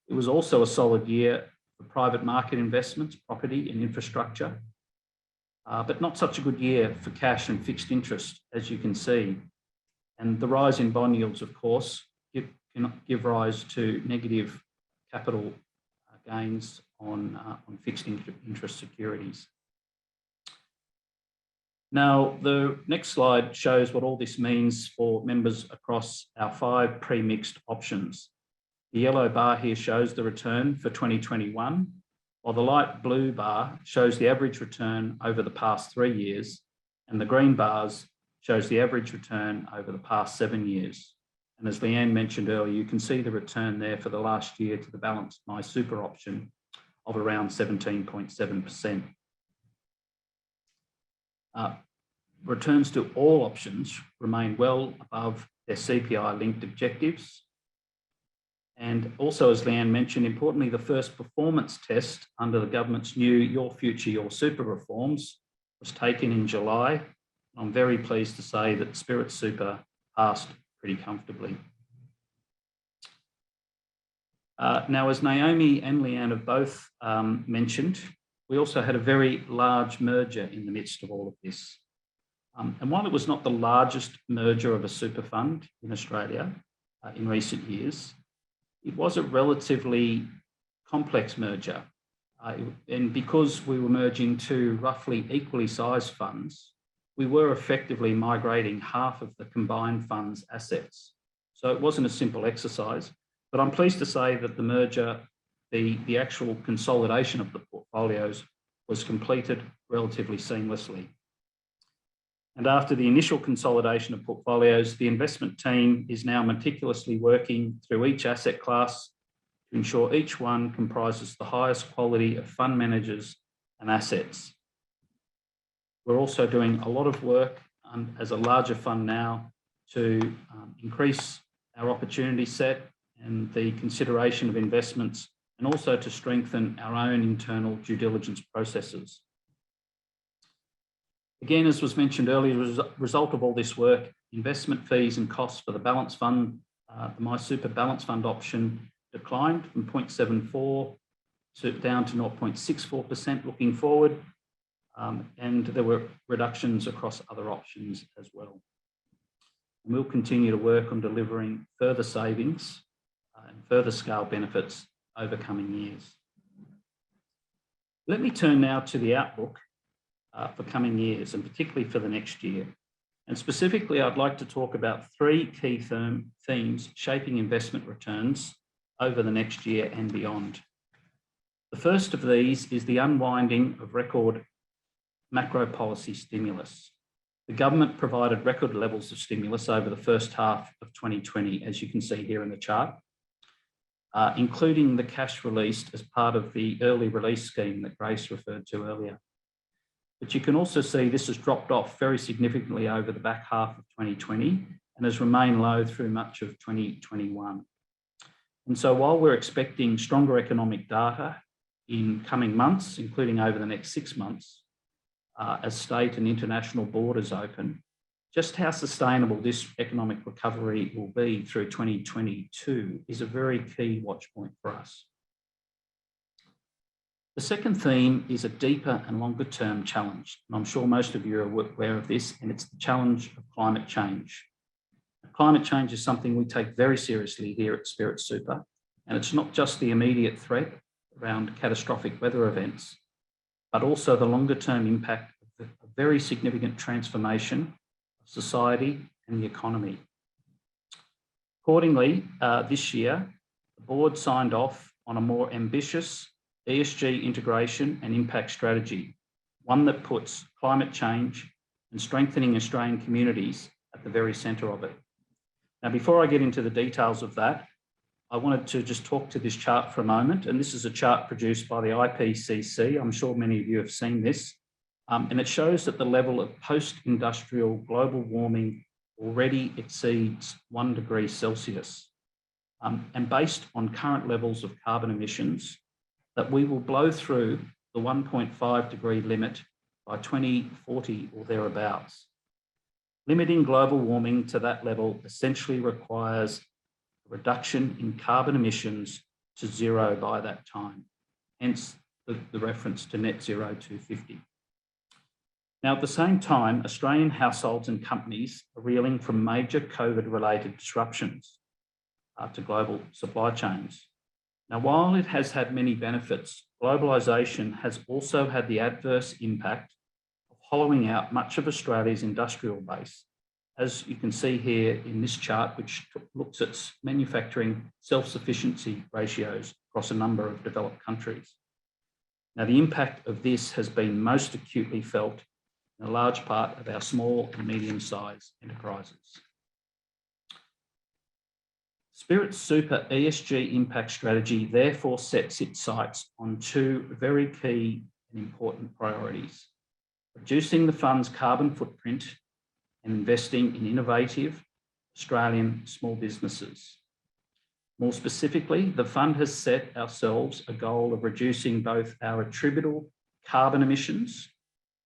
It was also a solid year for private market investments, property and infrastructure, but not such a good year for cash and fixed interest, as you can see. And the rise in bond yields, of course, give rise to negative capital gains on fixed interest securities. Now, the next slide shows what all this means for members across our 5 pre-mixed options. The yellow bar here shows the return for 2021, while the light blue bar shows the average return over the past 3 years, and the green bars shows the average return over the past 7 years. And as Leanne mentioned earlier, you can see the return there for the last year to the Balanced MySuper option of around 17.7%. Returns to all options remain well above their CPI-linked objectives. And also, as Leanne mentioned, importantly, the first performance test under the government's new Your Future, Your Super reforms was taken in July. I'm very pleased to say that Spirit Super passed pretty comfortably. Now, as Naomi and Leanne have both mentioned, we also had a very large merger in the midst of all of this. And while it was not the largest merger of a super fund in Australia in recent years, it was a relatively complex merger. And because we were merging 2 roughly equally sized funds, we were effectively migrating half of the combined fund's assets. So it wasn't a simple exercise, but I'm pleased to say that the merger, the actual consolidation of the portfolios was completed relatively seamlessly. And after the initial consolidation of portfolios, the investment team is now meticulously working through each asset class to to ensure each one comprises the highest quality of fund managers and assets. We're also doing a lot of work as a larger fund now to increase our opportunity set and the consideration of investments, and also to strengthen our own internal due diligence processes. Again, as was mentioned earlier, as a result of all this work, investment fees and costs for the balance fund, the MySuper balance fund option declined from 0.74 down to 0.64% looking forward. And there were reductions across other options as well. And we'll continue to work on delivering further savings and further scale benefits over coming years. Let me turn now to the outlook for coming years, and particularly for the next year. And specifically, I'd like to talk about three key themes shaping investment returns over the next year and beyond. The first of these is the unwinding of record macro policy stimulus. The government provided record levels of stimulus over the first half of 2020, as you can see here in the chart, including the cash released as part of the early release scheme that Grace referred to earlier. But you can also see this has dropped off very significantly over the back half of 2020 and has remained low through much of 2021. And so while we're expecting stronger economic data in coming months, including over the next 6 months, as state and international borders open, just how sustainable this economic recovery will be through 2022 is a very key watch point for us. The second theme is a deeper and longer term challenge, and I'm sure most of you are aware of this, and it's the challenge of climate change. Climate change is something we take very seriously here at Spirit Super, and it's not just the immediate threat around catastrophic weather events, but also the longer term impact of a very significant transformation of society and the economy. Accordingly, this year, the board signed off on a more ambitious ESG integration and impact strategy, one that puts climate change and strengthening Australian communities at the very centre of it. Now, before I get into the details of that, I wanted to just talk to this chart for a moment. And this is a chart produced by the IPCC. I'm sure many of you have seen this. And it shows that the level of post-industrial global warming already exceeds 1 degree Celsius. And based on current levels of carbon emissions, that we will blow through the 1.5 degree limit by 2040 or thereabouts. Limiting global warming to that level essentially requires a reduction in carbon emissions to zero by that time, hence the reference to net zero 2050. Now, at the same time, Australian households and companies are reeling from major COVID-related disruptions to global supply chains. Now, while it has had many benefits, globalisation has also had the adverse impact of hollowing out much of Australia's industrial base, as you can see here in this chart, which looks at manufacturing self-sufficiency ratios across a number of developed countries. Now, the impact of this has been most acutely felt in a large part of our small and medium-sized enterprises. Spirit Super ESG impact strategy therefore sets its sights on two very key and important priorities: reducing the fund's carbon footprint and investing in innovative Australian small businesses. More specifically, the fund has set ourselves a goal of reducing both our attributable carbon emissions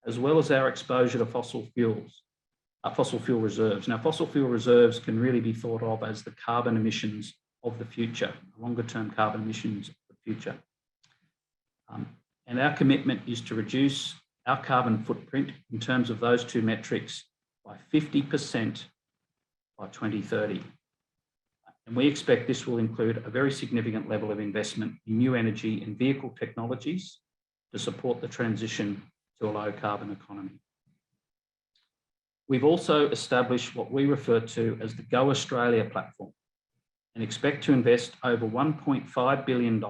as well as our exposure to fossil fuel reserves. Now, fossil fuel reserves can really be thought of as the carbon emissions of the future, longer term carbon emissions of the future. And our commitment is to reduce our carbon footprint in terms of those two metrics by 50% by 2030. And we expect this will include a very significant level of investment in new energy and vehicle technologies to support the transition to a low carbon economy. We've also established what we refer to as the Go Australia platform and expect to invest over $1.5 billion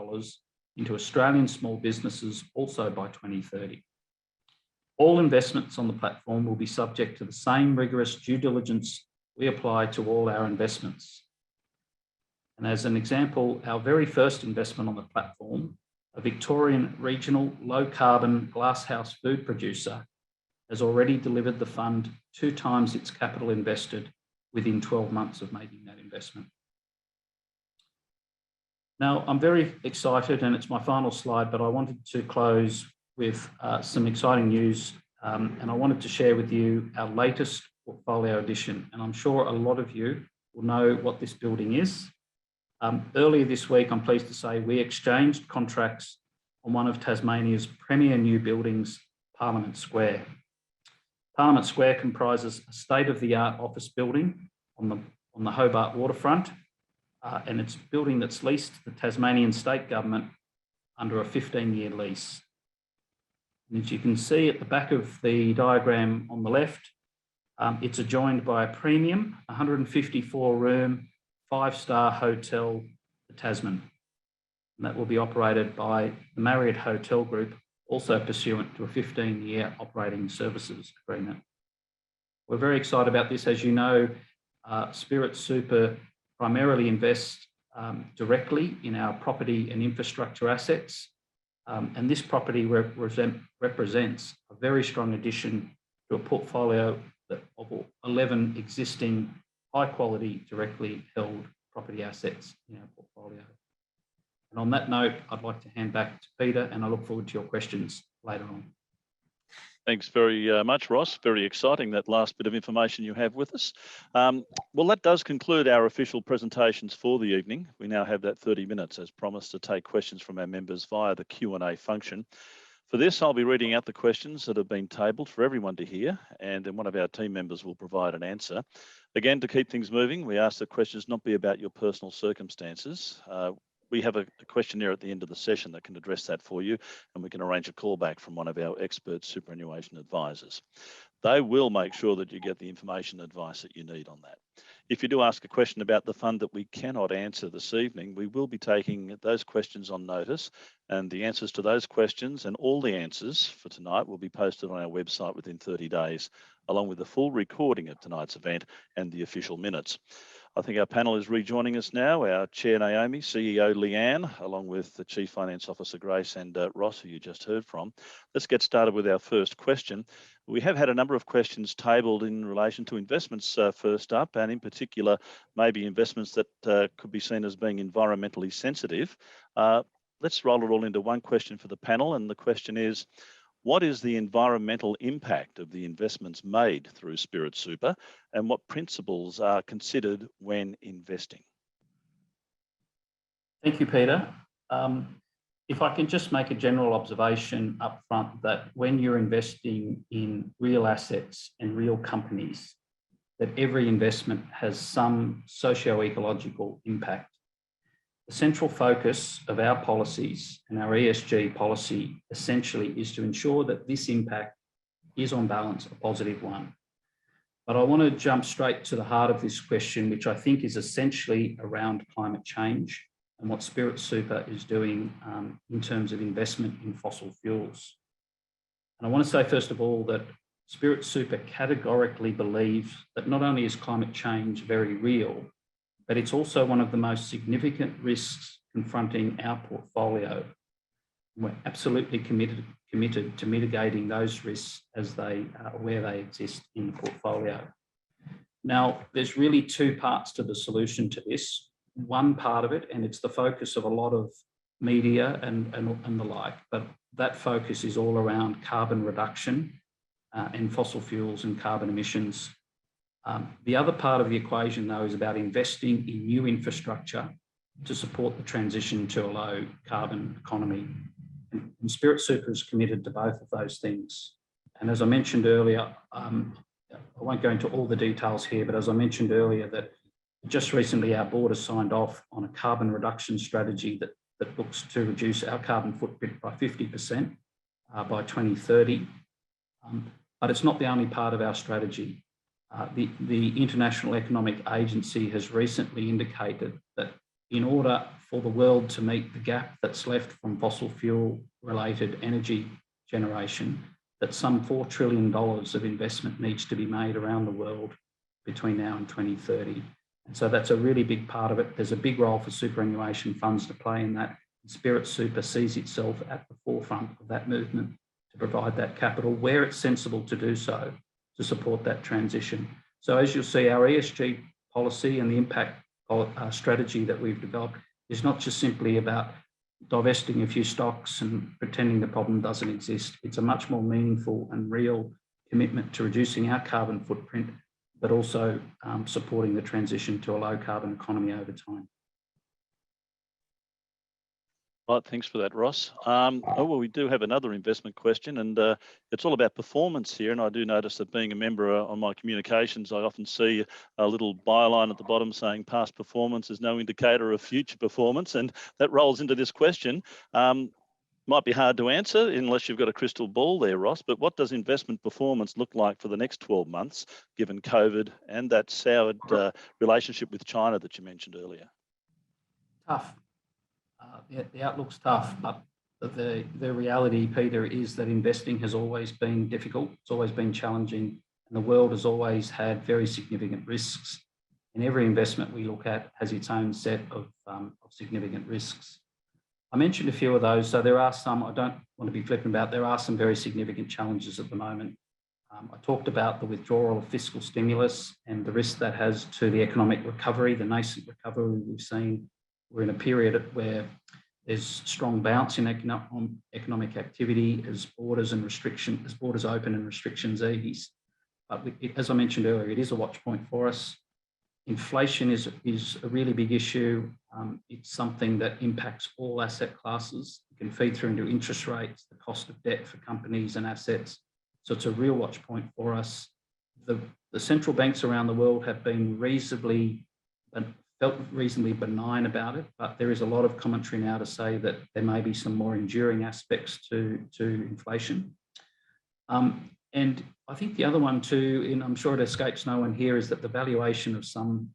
into Australian small businesses also by 2030. All investments on the platform will be subject to the same rigorous due diligence we apply to all our investments. And as an example, our very first investment on the platform, a Victorian regional low carbon glasshouse food producer, has already delivered the fund 2 times its capital invested within 12 months of making that investment. Now, I'm very excited, and it's my final slide, but I wanted to close with some exciting news, and I wanted to share with you our latest portfolio addition. And I'm sure a lot of you will know what this building is. Earlier this week, I'm pleased to say we exchanged contracts on one of Tasmania's premier new buildings, Parliament Square. Parliament Square comprises a state-of-the-art office building on the Hobart waterfront, and it's a building that's leased to the Tasmanian state government under a 15-year lease. And as you can see at the back of the diagram on the left, it's adjoined by a premium 154-room, 5-star hotel, the Tasman. And that will be operated by the Marriott Hotel Group, also pursuant to a 15-year operating services agreement. We're very excited about this. As you know, Spirit Super primarily invests directly in our property and infrastructure assets. And this property represents a very strong addition to a portfolio of 11 existing high-quality, directly held property assets in our portfolio. And on that note, I'd like to hand back to Peter, and I look forward to your questions later on. Thanks very much, Ross. Very exciting, that last bit of information you have with us. Well, that does conclude our official presentations for the evening. We now have that 30 minutes, as promised, to take questions from our members via the Q&A function. For this, I'll be reading out the questions that have been tabled for everyone to hear, and then one of our team members will provide an answer. Again, to keep things moving, we ask that questions not be about your personal circumstances. We have a questionnaire at the end of the session that can address that for you, and we can arrange a call back from one of our expert superannuation advisors. They will make sure that you get the information and advice that you need on that. If you do ask a question about the fund that we cannot answer this evening, we will be taking those questions on notice, and the answers to those questions and all the answers for tonight will be posted on our website within 30 days, along with the full recording of tonight's event and the official minutes. I think our panel is rejoining us now. Our Chair Naomi, CEO Leanne, along with the Chief Finance Officer Grace and Ross, who you just heard from. Let's get started with our first question. We have had a number of questions tabled in relation to investments first up, and in particular, maybe investments that could be seen as being environmentally sensitive. Let's roll it all into one question for the panel, and the question is, what is the environmental impact of the investments made through Spirit Super, and what principles are considered when investing? Thank you, Peter. If I can just make a general observation up front, that when you're investing in real assets and real companies, that every investment has some socio-ecological impact. The central focus of our policies and our ESG policy essentially is to ensure that this impact is on balance a positive one. But I want to jump straight to the heart of this question, which I think is essentially around climate change and what Spirit Super is doing in terms of investment in fossil fuels. And I want to say, first of all, that Spirit Super categorically believes that not only is climate change very real, but it's also one of the most significant risks confronting our portfolio. We're absolutely committed to mitigating those risks as where they exist in the portfolio. Now, there's really two parts to the solution to this. One part of it, and it's the focus of a lot of media and the like, but that focus is all around carbon reduction and fossil fuels and carbon emissions. The other part of the equation, though, is about investing in new infrastructure to support the transition to a low carbon economy. And Spirit Super is committed to both of those things. And as I mentioned earlier, I won't go into all the details here, but as I mentioned earlier, that just recently our board has signed off on a carbon reduction strategy that looks to reduce our carbon footprint by 50% by 2030. But it's not the only part of our strategy. The International Economic Agency has recently indicated that in order for the world to meet the gap that's left from fossil fuel related energy generation, that some $4 trillion of investment needs to be made around the world between now and 2030. And so that's a really big part of it. There's a big role for superannuation funds to play in that. Spirit Super sees itself at the forefront of that movement to provide that capital where it's sensible to do so to support that transition. So as you'll see, our ESG policy and the impact strategy that we've developed is not just simply about divesting a few stocks and pretending the problem doesn't exist. It's a much more meaningful and real commitment to reducing our carbon footprint, but also supporting the transition to a low carbon economy over time. Right, thanks for that, Ross. Well, we do have another investment question, and it's all about performance here. And I do notice that being a member on my communications, I often see a little byline at the bottom saying past performance is no indicator of future performance. And that rolls into this question. Might be hard to answer unless you've got a crystal ball there, Ross, but what does investment performance look like for the next 12 months, given COVID and that soured relationship with China that you mentioned earlier? Tough. The outlook's tough, but the reality, Peter, is that investing has always been difficult. It's always been challenging, and the world has always had very significant risks. And every investment we look at has its own set of significant risks. I mentioned a few of those, so there are some, I don't want to be flippant about, there are some very significant challenges at the moment. I talked about the withdrawal of fiscal stimulus and the risk that has to the economic recovery, the nascent recovery we've seen. We're in a period where there's strong bounce in economic activity as borders open and restrictions ease. But as I mentioned earlier, it is a watch point for us. Inflation is a really big issue. It's something that impacts all asset classes. It can feed through into interest rates, the cost of debt for companies and assets. So it's a real watch point for us. The central banks around the world have been felt reasonably benign about it, but there is a lot of commentary now to say that there may be some more enduring aspects to inflation. And I think the other one too, and I'm sure it escapes no one here, is that the valuation of some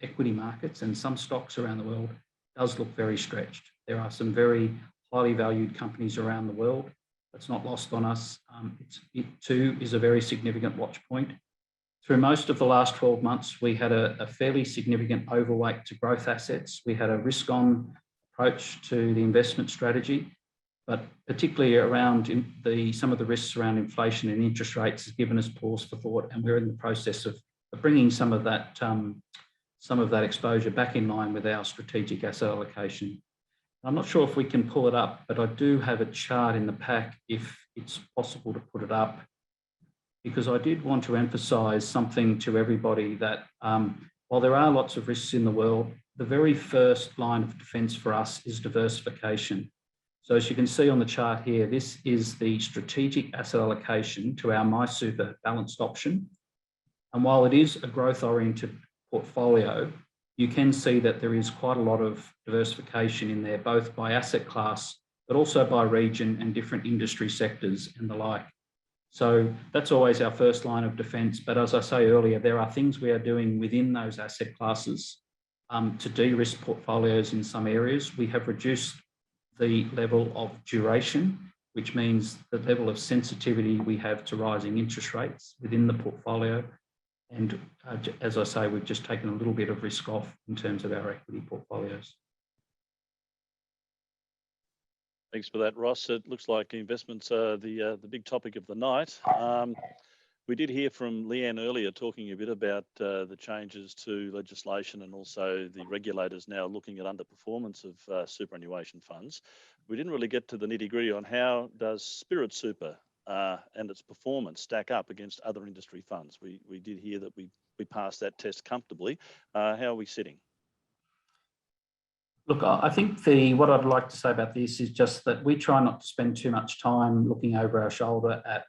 equity markets and some stocks around the world does look very stretched. There are some very highly valued companies around the world. That's not lost on us. It too is a very significant watch point. Through most of the last 12 months, we had a fairly significant overweight to growth assets. We had a risk-on approach to the investment strategy, but particularly around some of the risks around inflation and interest rates has given us pause for thought, and we're in the process of bringing some of that exposure back in line with our strategic asset allocation. I'm not sure if we can pull it up, but I do have a chart in the pack if it's possible to put it up, because I did want to emphasise something to everybody that while there are lots of risks in the world, the very first line of defence for us is diversification. So as you can see on the chart here, this is the strategic asset allocation to our MySuper balanced option. And while it is a growth-oriented portfolio, you can see that there is quite a lot of diversification in there, both by asset class, but also by region and different industry sectors and the like. So that's always our first line of defence. But as I say earlier, there are things we are doing within those asset classes to de-risk portfolios in some areas. We have reduced the level of duration, which means the level of sensitivity we have to rising interest rates within the portfolio. And as I say, we've just taken a little bit of risk off in terms of our equity portfolios. Thanks for that, Ross. It looks like investments are the big topic of the night. We did hear from Leanne earlier talking a bit about the changes to legislation and also the regulators now looking at underperformance of superannuation funds. We didn't really get to the nitty-gritty on how does Spirit Super and its performance stack up against other industry funds. We did hear that we passed that test comfortably. How are we sitting? Look, I think what I'd like to say about this is just that we try not to spend too much time looking over our shoulder at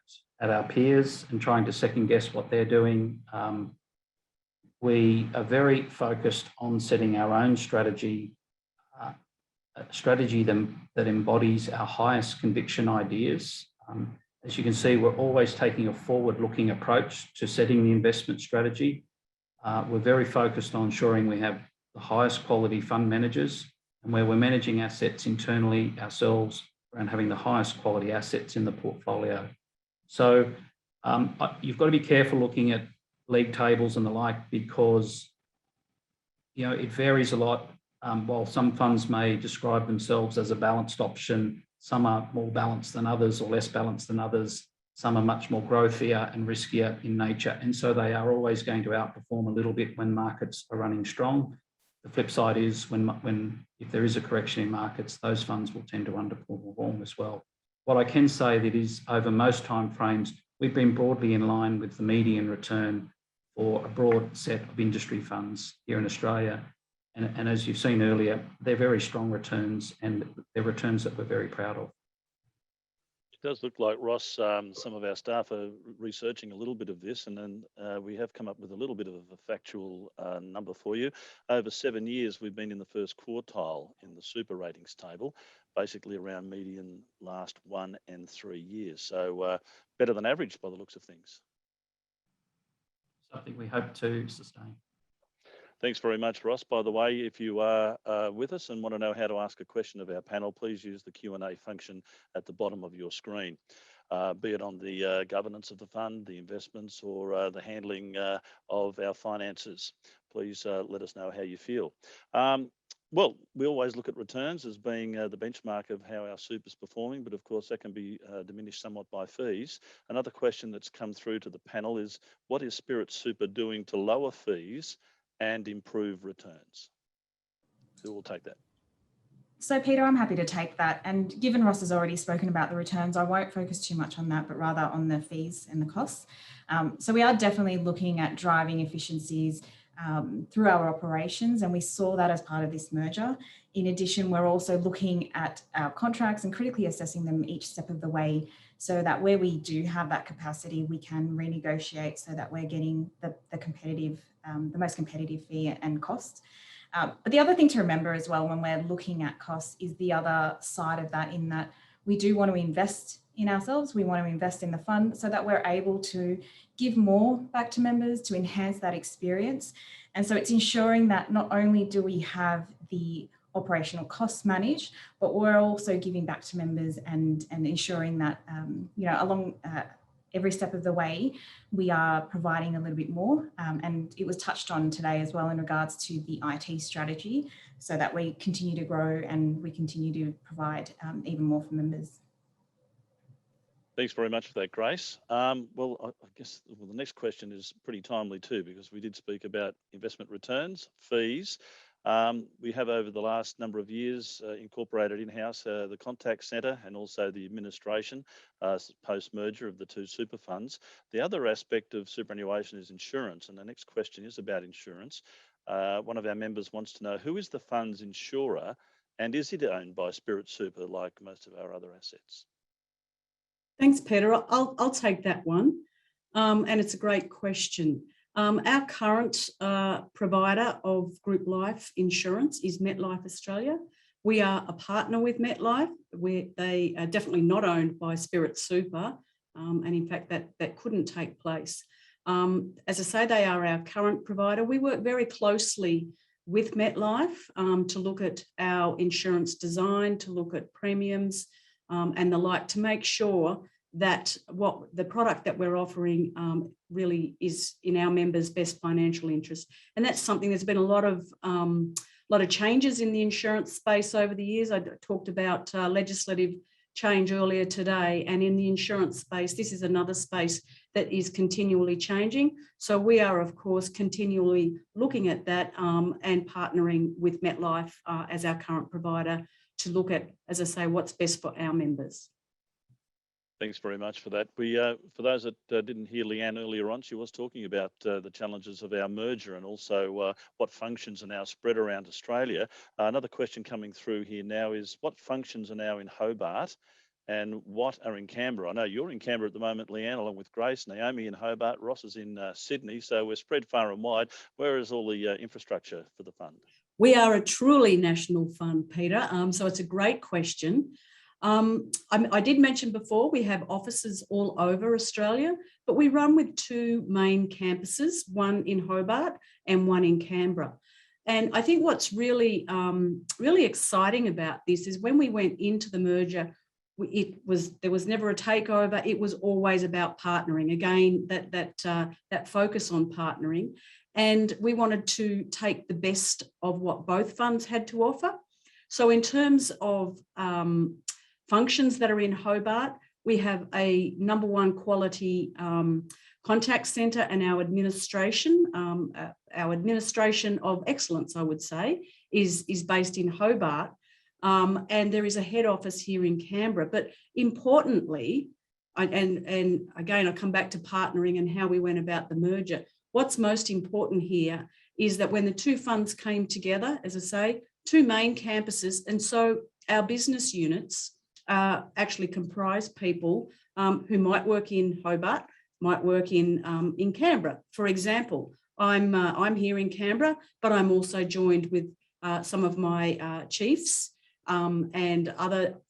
our peers and trying to second guess what they're doing. We are very focused on setting our own strategy, a strategy that embodies our highest conviction ideas. As you can see, we're always taking a forward-looking approach to setting the investment strategy. We're very focused on ensuring we have the highest quality fund managers, and where we're managing assets internally ourselves around having the highest quality assets in the portfolio. So you've got to be careful looking at league tables and the like, because it varies a lot. While some funds may describe themselves as a balanced option, some are more balanced than others or less balanced than others. Some are much more growthier and riskier in nature. And so they are always going to outperform a little bit when markets are running strong. The flip side is if there is a correction in markets, those funds will tend to underperform as well. What I can say that is over most timeframes, we've been broadly in line with the median return for a broad set of industry funds here in Australia. And as you've seen earlier, they're very strong returns, and they're returns that we're very proud of. It does look like, Ross, some of our staff are researching a little bit of this, and then we have come up with a little bit of a factual number for you. Over 7 years, we've been in the first quartile in the super ratings table, basically around median last 1 and 3 years. So better than average by the looks of things. Something we hope to sustain. Thanks very much, Ross. By the way, if you are with us and want to know how to ask a question of our panel, please use the Q&A function at the bottom of your screen, be it on the governance of the fund, the investments, or the handling of our finances. Please let us know how you feel. Well, we always look at returns as being the benchmark of how our super is performing, but of course that can be diminished somewhat by fees. Another question that's come through to the panel is, what is Spirit Super doing to lower fees and improve returns? Who will take that? So Peter, I'm happy to take that. And given Ross has already spoken about the returns, I won't focus too much on that, but rather on the fees and the costs. So we are definitely looking at driving efficiencies through our operations, and we saw that as part of this merger. In addition, we're also looking at our contracts and critically assessing them each step of the way, so that where we do have that capacity, we can renegotiate so that we're getting the most competitive fee and costs. But the other thing to remember as well when we're looking at costs is the other side of that, in that we do want to invest in ourselves. We want to invest in the fund so that we're able to give more back to members to enhance that experience. And so it's ensuring that not only do we have the operational costs managed, but we're also giving back to members and ensuring that, along every step of the way, we are providing a little bit more. And it was touched on today as well in regards to the IT strategy, so that we continue to grow and we continue to provide even more for members. Thanks very much for that, Grace. Well, I guess the next question is pretty timely too, because we did speak about investment returns, fees. We have over the last number of years incorporated in-house the contact centre and also the administration post-merger of the two super funds. The other aspect of superannuation is insurance, and the next question is about insurance. One of our members wants to know, who is the fund's insurer, and is it owned by Spirit Super like most of our other assets? Thanks, Peter. I'll take that one. And it's a great question. Our current provider of group life insurance is MetLife Australia. We are a partner with MetLife. They are definitely not owned by Spirit Super. And in fact, that couldn't take place. As I say, they are our current provider. We work very closely with MetLife to look at our insurance design, to look at premiums and the like, to make sure that what the product that we're offering really is in our members' best financial interest. And that's something, there's been a lot of changes in the insurance space over the years. I talked about legislative change earlier today, and in the insurance space, this is another space that is continually changing. So we are, of course, continually looking at that and partnering with MetLife as our current provider to look at, as I say, what's best for our members. Thanks very much for that. We, for those that didn't hear Leanne earlier on, she was talking about the challenges of our merger and also what functions are now spread around Australia. Another question coming through here now is, what functions are now in Hobart and what are in Canberra? I know you're in Canberra at the moment, Leanne, along with Grace, Naomi in Hobart, Ross is in Sydney, so we're spread far and wide. Where is all the infrastructure for the fund? We are a truly national fund, Peter, so it's a great question. I did mention before, we have offices all over Australia, but we run with two main campuses, one in Hobart and one in Canberra. And I think what's really, really exciting about this is when we went into the merger, there was never a takeover. It was always about partnering. Again, that focus on partnering. and we wanted to take the best of what both funds had to offer. So in terms of functions that are in Hobart, we have a #1 quality contact centre, and our administration of excellence, I would say, is based in Hobart. And there is a head office here in Canberra. But importantly, and again, I come back to partnering and how we went about the merger. What's most important here is that when the two funds came together, as I say, two main campuses, and so our business units actually comprise people who might work in Hobart, might work in Canberra. For example, I'm here in Canberra, but I'm also joined with some of my chiefs and other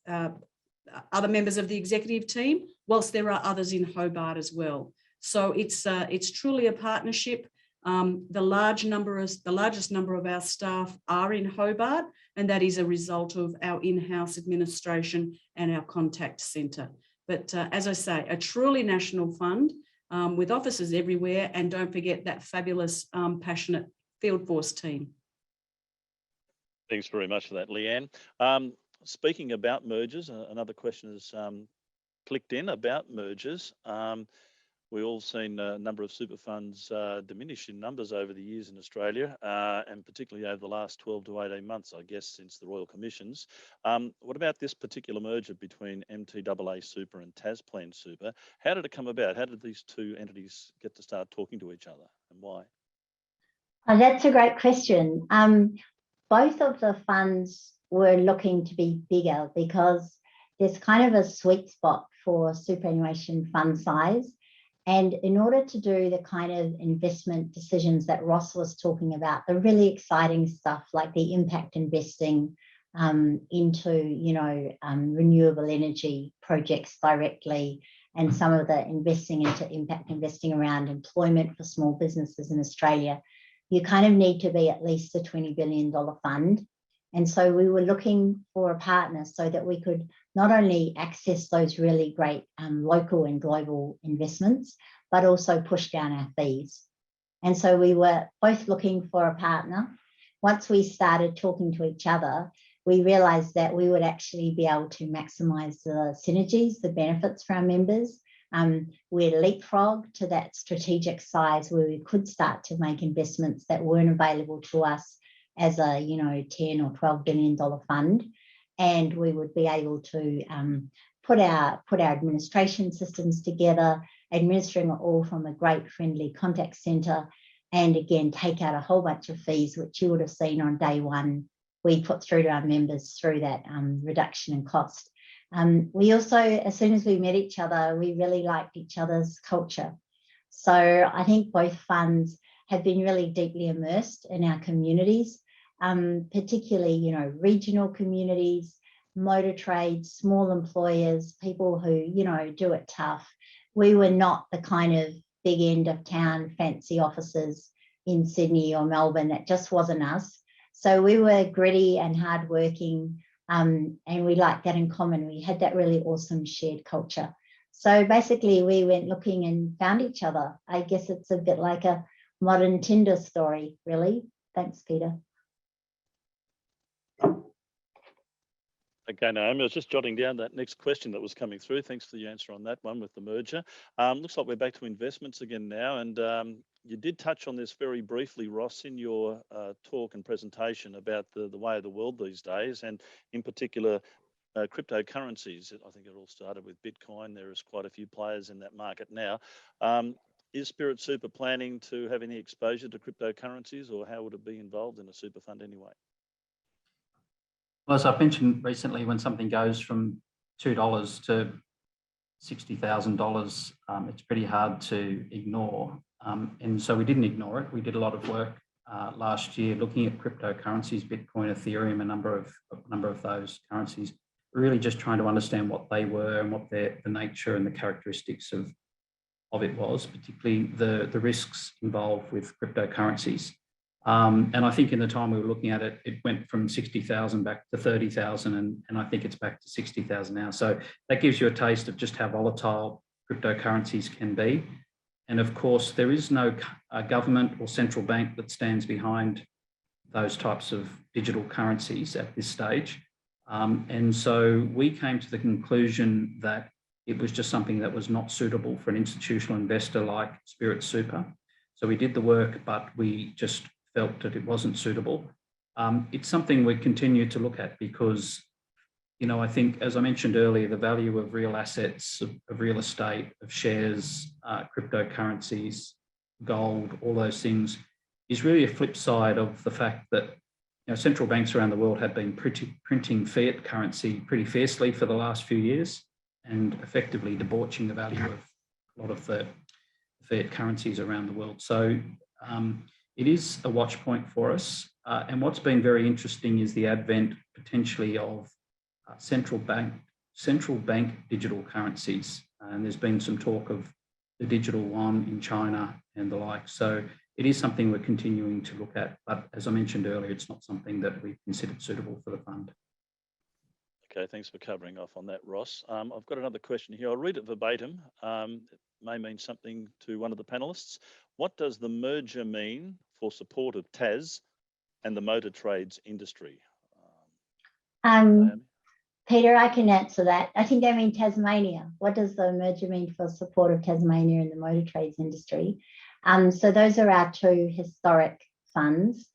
members of the executive team, whilst there are others in Hobart as well. So it's truly a partnership. The largest number of our staff are in Hobart, and that is a result of our in-house administration and our contact centre. But as I say, a truly national fund with offices everywhere, and don't forget that fabulous, passionate field force team. Thanks very much for that, Leanne. Speaking about mergers, another question has clicked in about mergers. We've all seen a number of super funds diminish in numbers over the years in Australia, and particularly over the last 12 to 18 months, I guess, since the Royal Commissions. What about this particular merger between MTAA Super and Tasplan Super? How did it come about? How did these two entities get to start talking to each other, and why? Oh, that's a great question. Both of the funds were looking to be bigger because there's kind of a sweet spot for superannuation fund size. And in order to do the kind of investment decisions that Ross was talking about, the really exciting stuff like the impact investing into, renewable energy projects directly, and some of the investing into impact investing around employment for small businesses in Australia, you kind of need to be at least a $20 billion fund. And so we were looking for a partner so that we could not only access those really great local and global investments, but also push down our fees. And so we were both looking for a partner. Once we started talking to each other, we realized that we would actually be able to maximize the synergies, the benefits for our members. We leapfrogged to that strategic size where we could start to make investments that weren't available to us as a 10 or $12 billion fund, and we would be able to put our administration systems together, administering it all from a great friendly contact centre, and again take out a whole bunch of fees which you would have seen on day one we put through to our members through that reduction in cost. We also, as soon as we met each other, we really liked each other's culture. So I think both funds have been really deeply immersed in our communities, particularly, regional communities, motor trade, small employers, people who, do it tough. We were not the kind of big end of town fancy offices in Sydney or Melbourne. That just wasn't us. So we were gritty and hardworking, and we liked that in common. We had that really awesome shared culture. So basically we went looking and found each other. I guess it's a bit like a modern Tinder story, really. Thanks, Peter. Okay, Naomi, I was just jotting down that next question that was coming through. Thanks for the answer on that one with the merger. Looks like we're back to investments again now. And you did touch on this very briefly, Ross, in your talk and presentation about the way of the world these days, and in particular, cryptocurrencies. I think it all started with Bitcoin. There is quite a few players in that market now. Is Spirit Super planning to have any exposure to cryptocurrencies, or how would it be involved in a super fund anyway? Well, as I've mentioned recently, when something goes from $2 to $60,000, it's pretty hard to ignore. And so we didn't ignore it. We did a lot of work last year looking at cryptocurrencies, Bitcoin, Ethereum, a number of those currencies, really just trying to understand what they were and what the nature and the characteristics of it was, particularly the risks involved with cryptocurrencies. And I think in the time we were looking at it, it went from 60,000 back to 30,000, and I think it's back to 60,000 now. So that gives you a taste of just how volatile cryptocurrencies can be. And of course, there is no government or central bank that stands behind those types of digital currencies at this stage. And so we came to the conclusion that it was just something that was not suitable for an institutional investor like Spirit Super. So we did the work, but we just felt that it wasn't suitable. It's something we continue to look at because, you know, I think, as I mentioned earlier, the value of real assets, of real estate, of shares, cryptocurrencies, gold, all those things is really a flip side of the fact that, you know, central banks around the world have been printing fiat currency pretty fiercely for the last few years and effectively debauching the value of a lot of the fiat currencies around the world. So it is a watch point for us. And what's been very interesting is the advent potentially of central bank digital currencies. And there's been some talk of the digital yuan in China and the like. So it is something we're continuing to look at. But as I mentioned earlier, it's not something that we've considered suitable for the fund. Okay, thanks for covering off on that, Ross. I've got another question here. I'll read it verbatim. It may mean something to one of the panelists. What does the merger mean for support of TAS and the motor trades industry? Peter, I can answer that. I think they mean Tasmania. What does the merger mean for support of Tasmania and the motor trades industry? So those are our two historic funds.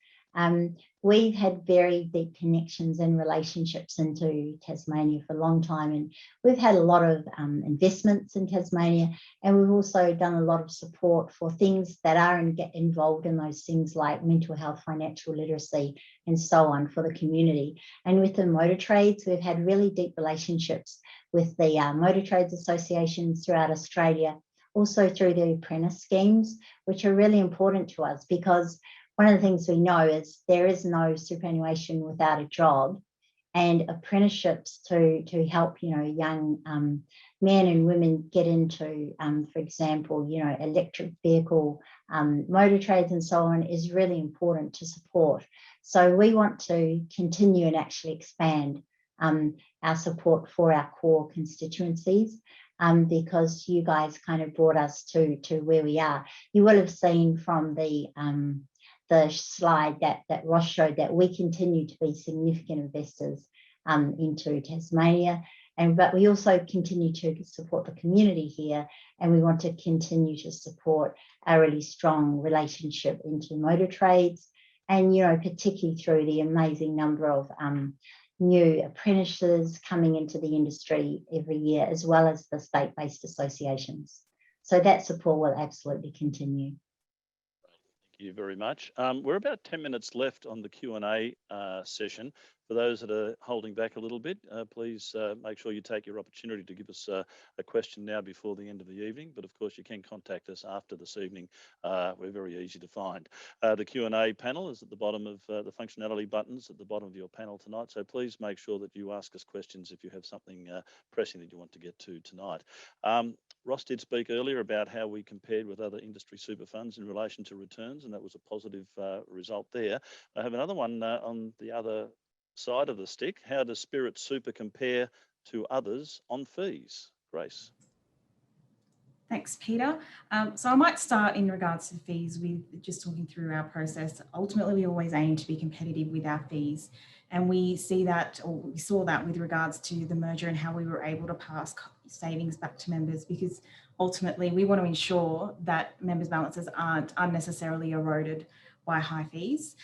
We've had very deep connections and relationships into Tasmania for a long time, and we've had a lot of investments in Tasmania, and we've also done a lot of support for things that are involved in those things like mental health, financial literacy, and so on for the community. And with the motor trades, we've had really deep relationships with the motor trades associations throughout Australia, also through the apprentice schemes, which are really important to us because one of the things we know is there is no superannuation without a job, and apprenticeships to help, you know, young men and women get into, for example, you know, electric vehicle, motor trades and so on is really important to support. So we want to continue and actually expand our support for our core constituencies. Because you guys kind of brought us to where we are. You will have seen from the slide that Ross showed that we continue to be significant investors into Tasmania, but we also continue to support the community here, and we want to continue to support a really strong relationship into motor trades, and, you know, particularly through the amazing number of new apprentices coming into the industry every year, as well as the state-based associations. So that support will absolutely continue. Thank you very much. We're about 10 minutes left on the Q&A session. For those that are holding back a little bit, please make sure you take your opportunity to give us a question now before the end of the evening. But of course, you can contact us after this evening. We're very easy to find. The Q&A panel is at the bottom of the functionality buttons at the bottom of your panel tonight. So please make sure that you ask us questions if you have something pressing that you want to get to tonight. Ross did speak earlier about how we compared with other industry super funds in relation to returns, and that was a positive result there. I have another one on the other side of the stick. How does Spirit Super compare to others on fees? Grace. Thanks, Peter. So I might start in regards to fees with just talking through our process. Ultimately, we always aim to be competitive with our fees. And we see that, or we saw that with regards to the merger and how we were able to pass savings back to members, because ultimately we want to ensure that members' balances aren't unnecessarily eroded by high fees.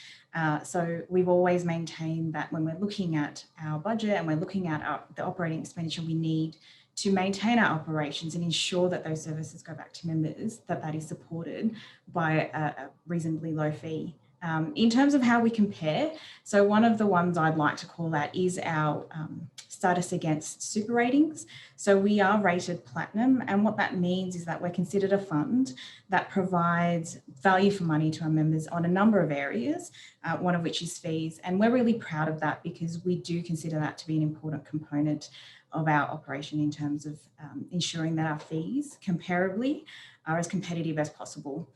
So we've always maintained that when we're looking at our budget and we're looking at the operating expenditure we need to maintain our operations and ensure that those services go back to members, that is supported by a reasonably low fee. In terms of how we compare, so one of the ones I'd like to call out is our status against super ratings. So we are rated platinum, and what that means is that we're considered a fund that provides value for money to our members on a number of areas, one of which is fees. And we're really proud of that because we do consider that to be an important component of our operation in terms of ensuring that our fees comparably are as competitive as possible.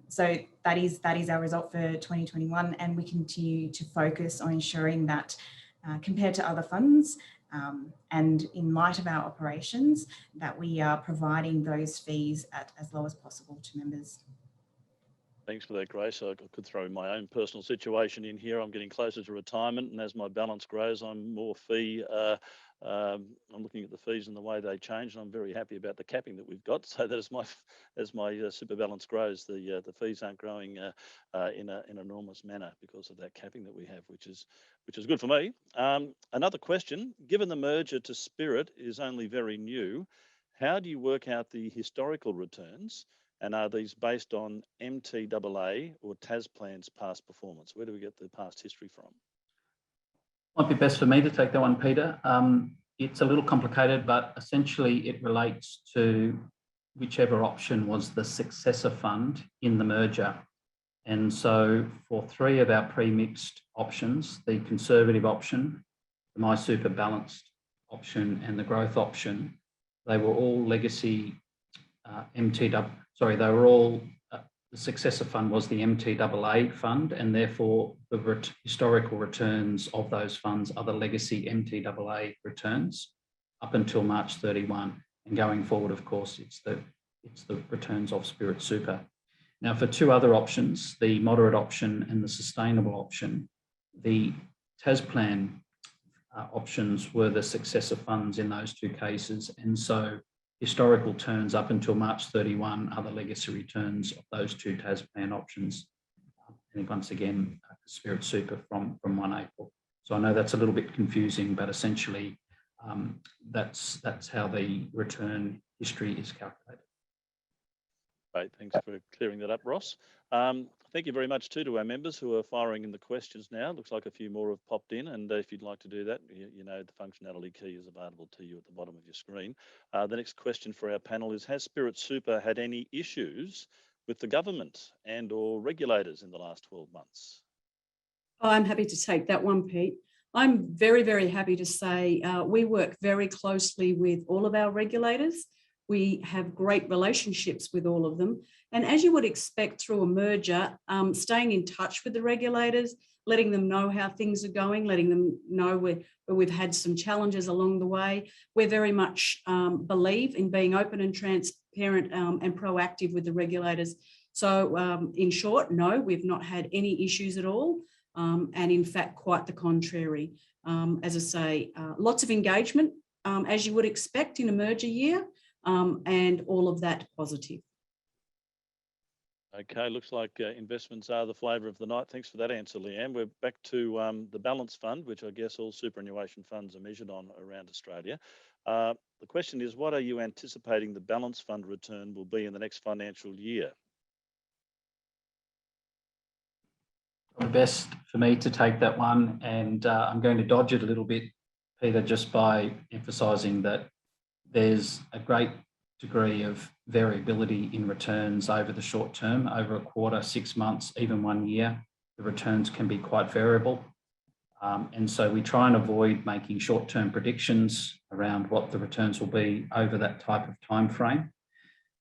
So that is our result for 2021, and we continue to focus on ensuring that compared to other funds, And in light of our operations, that we are providing those fees at as low as possible to members. Thanks for that, Grace. I could throw my own personal situation in here. I'm getting closer to retirement, and as my balance grows, I'm more fee. I'm looking at the fees and the way they change, and I'm very happy about the capping that we've got. So that as my super balance grows, the fees aren't growing in an enormous manner because of that capping that we have, which is good for me. Another question: given the merger to Spirit is only very new, how do you work out the historical returns? And are these based on MTAA or Tasplan's past performance? Where do we get the past history from? Might be best for me to take that one, Peter. It's a little complicated, but essentially it relates to whichever option was the successor fund in the merger. And so for 3 of our pre-mixed options, the conservative option, the MySuper balanced option, and the growth option, they were all legacy the successor fund was the MTAA fund, and therefore the historical returns of those funds are the legacy MTAA returns up until March 31. And going forward, of course, it's the returns of Spirit Super. Now, for 2 other options, the moderate option and the sustainable option, the Tasplan options were the successor funds in those 2 cases, and so historical returns up until March 31 are the legacy returns of those 2 Tasplan options. And once again, Spirit Super from 1 April. So I know that's a little bit confusing, but essentially that's how the return history is calculated. Great, thanks for clearing that up, Ross. Thank you very much too to our members who are firing in the questions now. Looks like a few more have popped in, and if you'd like to do that, you know the functionality key is available to you at the bottom of your screen. The next question for our panel is: has Spirit Super had any issues with the government and or regulators in the last 12 months? I'm happy to take that one, Pete. I'm very, very happy to say we work very closely with all of our regulators. We have great relationships with all of them. And as you would expect through a merger, staying in touch with the regulators, letting them know how things are going, letting them know where we've had some challenges along the way. We're very much believe in being open and transparent and proactive with the regulators. So in short, no, we've not had any issues at all. And in fact, quite the contrary. As I say, lots of engagement, as you would expect in a merger year. And all of that positive. Okay, looks like investments are the flavour of the night. Thanks for that answer, Leanne. We're back to the balance fund, which I guess all superannuation funds are measured on around Australia. The question is, what are you anticipating the balance fund return will be in the next financial year? The best for me to take that one, and I'm going to dodge it a little bit, Peter, just by emphasising that there's a great degree of variability in returns over the short term, over a quarter, 6 months, even 1 year. The returns can be quite variable. And so we try and avoid making short-term predictions around what the returns will be over that type of time frame.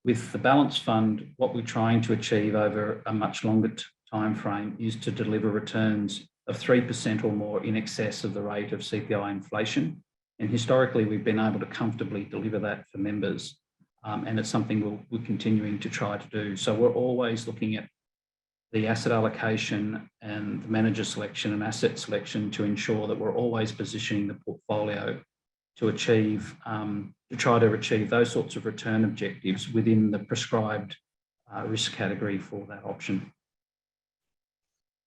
With the balance fund, what we're trying to achieve over a much longer time frame is to deliver returns of 3% or more in excess of the rate of CPI inflation. And historically, we've been able to comfortably deliver that for members. And it's something we're continuing to try to do. So we're always looking at the asset allocation and the manager selection and asset selection to ensure that we're always positioning the portfolio to achieve, to try to achieve those sorts of return objectives within the prescribed risk category for that option.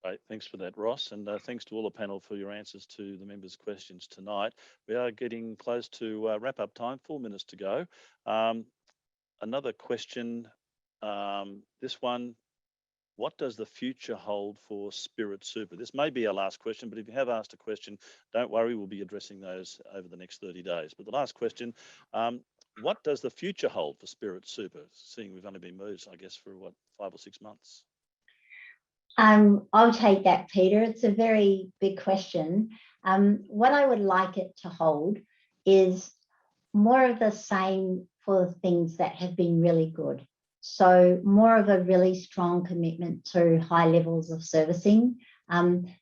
Great, thanks for that, Ross, and thanks to all the panel for your answers to the members' questions tonight. We are getting close to wrap-up time, 4 minutes to go. Another question, this one: what does the future hold for Spirit Super? This may be our last question, but if you have asked a question, don't worry, we'll be addressing those over the next 30 days. But the last question, what does the future hold for Spirit Super? Seeing we've only been merged, I guess, for what, 5 or 6 months? I'll take that, Peter. It's a very big question. What I would like it to hold is more of the same for things that have been really good. So more of a really strong commitment to high levels of servicing,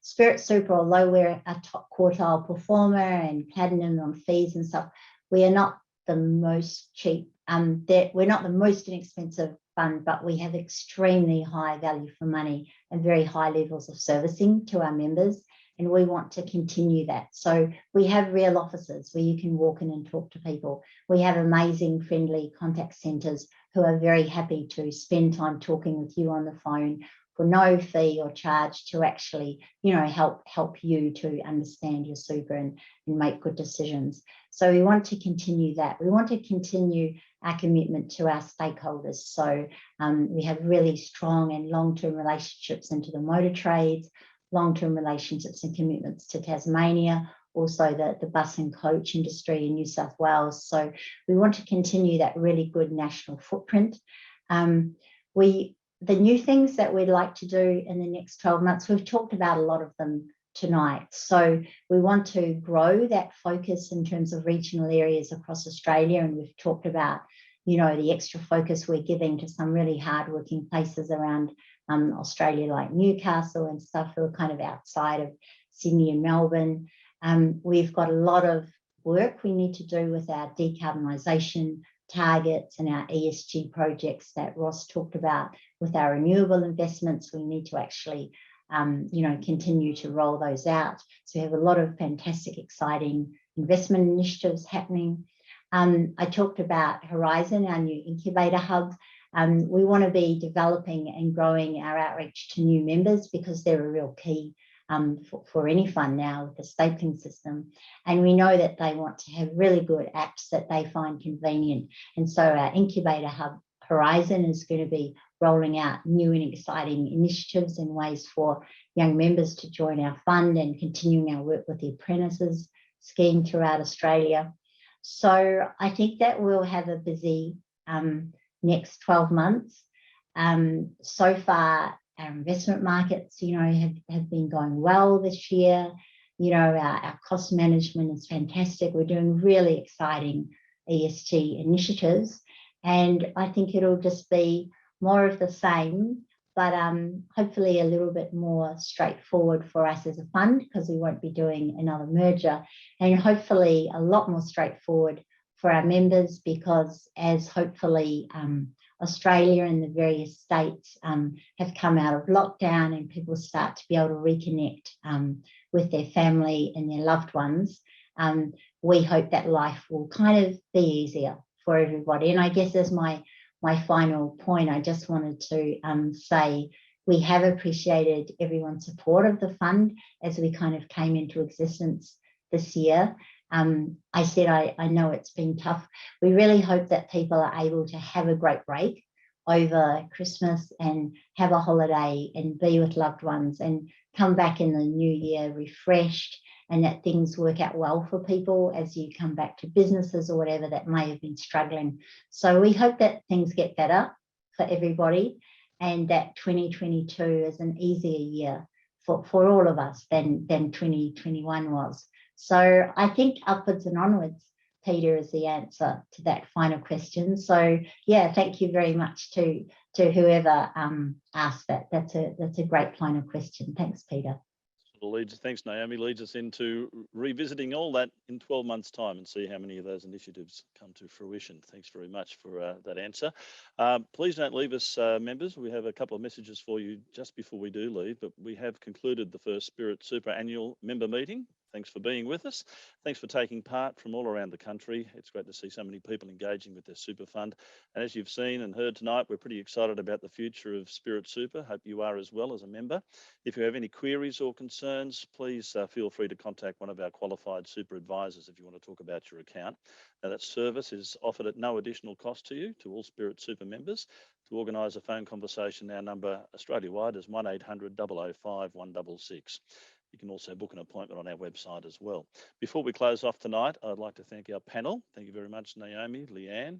Spirit Super, although we're a top quartile performer and platinum on fees and stuff, we are not the most cheap. We're not the most inexpensive fund, but we have extremely high value for money and very high levels of servicing to our members. And we want to continue that. So we have real offices where you can walk in and talk to people. We have amazing, friendly contact centres who are very happy to spend time talking with you on the phone for no fee or charge to actually, help you to understand your super and make good decisions. So we want to continue that. We want to continue our commitment to our stakeholders. So we have really strong and long-term relationships into the motor trades, long-term relationships and commitments to Tasmania, also the bus and coach industry in New South Wales. So we want to continue that really good national footprint. The new things that we'd like to do in the next 12 months, we've talked about a lot of them tonight. So we want to grow that focus in terms of regional areas across Australia. And we've talked about, the extra focus we're giving to some really hardworking places around Australia, like Newcastle and stuff, who are kind of outside of Sydney and Melbourne. We've got a lot of work we need to do with our decarbonisation targets and our ESG projects that Ross talked about. With our renewable investments, we need to actually, continue to roll those out. So we have a lot of fantastic, exciting investment initiatives happening. I talked about Horizon, our new incubator hub. We want to be developing and growing our outreach to new members because they're a real key for any fund now with the stapling system. And we know that they want to have really good apps that they find convenient. And so our incubator hub Horizon is going to be rolling out new and exciting initiatives and ways for young members to join our fund and continuing our work with the apprentices scheme throughout Australia. So I think that we'll have a busy next 12 months. So far, our investment markets, have been going well this year. Our cost management is fantastic. We're doing really exciting ESG initiatives. And I think it'll just be more of the same, but hopefully a little bit more straightforward for us as a fund, because we won't be doing another merger, and hopefully a lot more straightforward for our members, because as hopefully Australia and the various states have come out of lockdown and people start to be able to reconnect with their family and their loved ones, we hope that life will kind of be easier for everybody. And I guess as my final point, I just wanted to say we have appreciated everyone's support of the fund as we kind of came into existence this year. I said I know it's been tough. We really hope that people are able to have a great break over Christmas and have a holiday and be with loved ones and come back in the new year refreshed, and that things work out well for people as you come back to businesses or whatever that may have been struggling. So we hope that things get better for everybody and that 2022 is an easier year for all of us than 2021 was. So I think upwards and onwards, Peter, is the answer to that final question. So yeah, thank you very much to whoever asked that. That's a great final question. Thanks, Peter. Thanks, Naomi. Leads us into revisiting all that in 12 months' time and see how many of those initiatives come to fruition. Thanks very much for that answer. Please don't leave us, members. We have a couple of messages for you just before we do leave, but we have concluded the first Spirit Super annual member meeting. Thanks for being with us. Thanks for taking part from all around the country. It's great to see so many people engaging with their super fund. And as you've seen and heard tonight, we're pretty excited about the future of Spirit Super. Hope you are as well as a member. If you have any queries or concerns, please feel free to contact one of our qualified super advisors if you want to talk about your account. Now, that service is offered at no additional cost to you, to all Spirit Super members. To organise a phone conversation, our number Australia-wide is 1800 005 166. You can also book an appointment on our website as well. Before we close off tonight, I'd like to thank our panel. Thank you very much, Naomi, Leanne,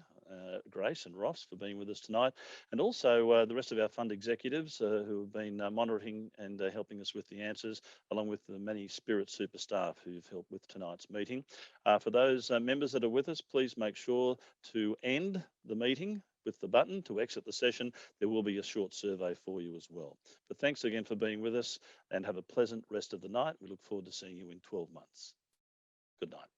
Grace and Ross for being with us tonight. And also the rest of our fund executives who have been monitoring and helping us with the answers, along with the many Spirit Super staff who've helped with tonight's meeting. For those members that are with us, please make sure to end the meeting with the button to exit the session, there will be a short survey for you as well. But thanks again for being with us and have a pleasant rest of the night. We look forward to seeing you in 12 months. Good night.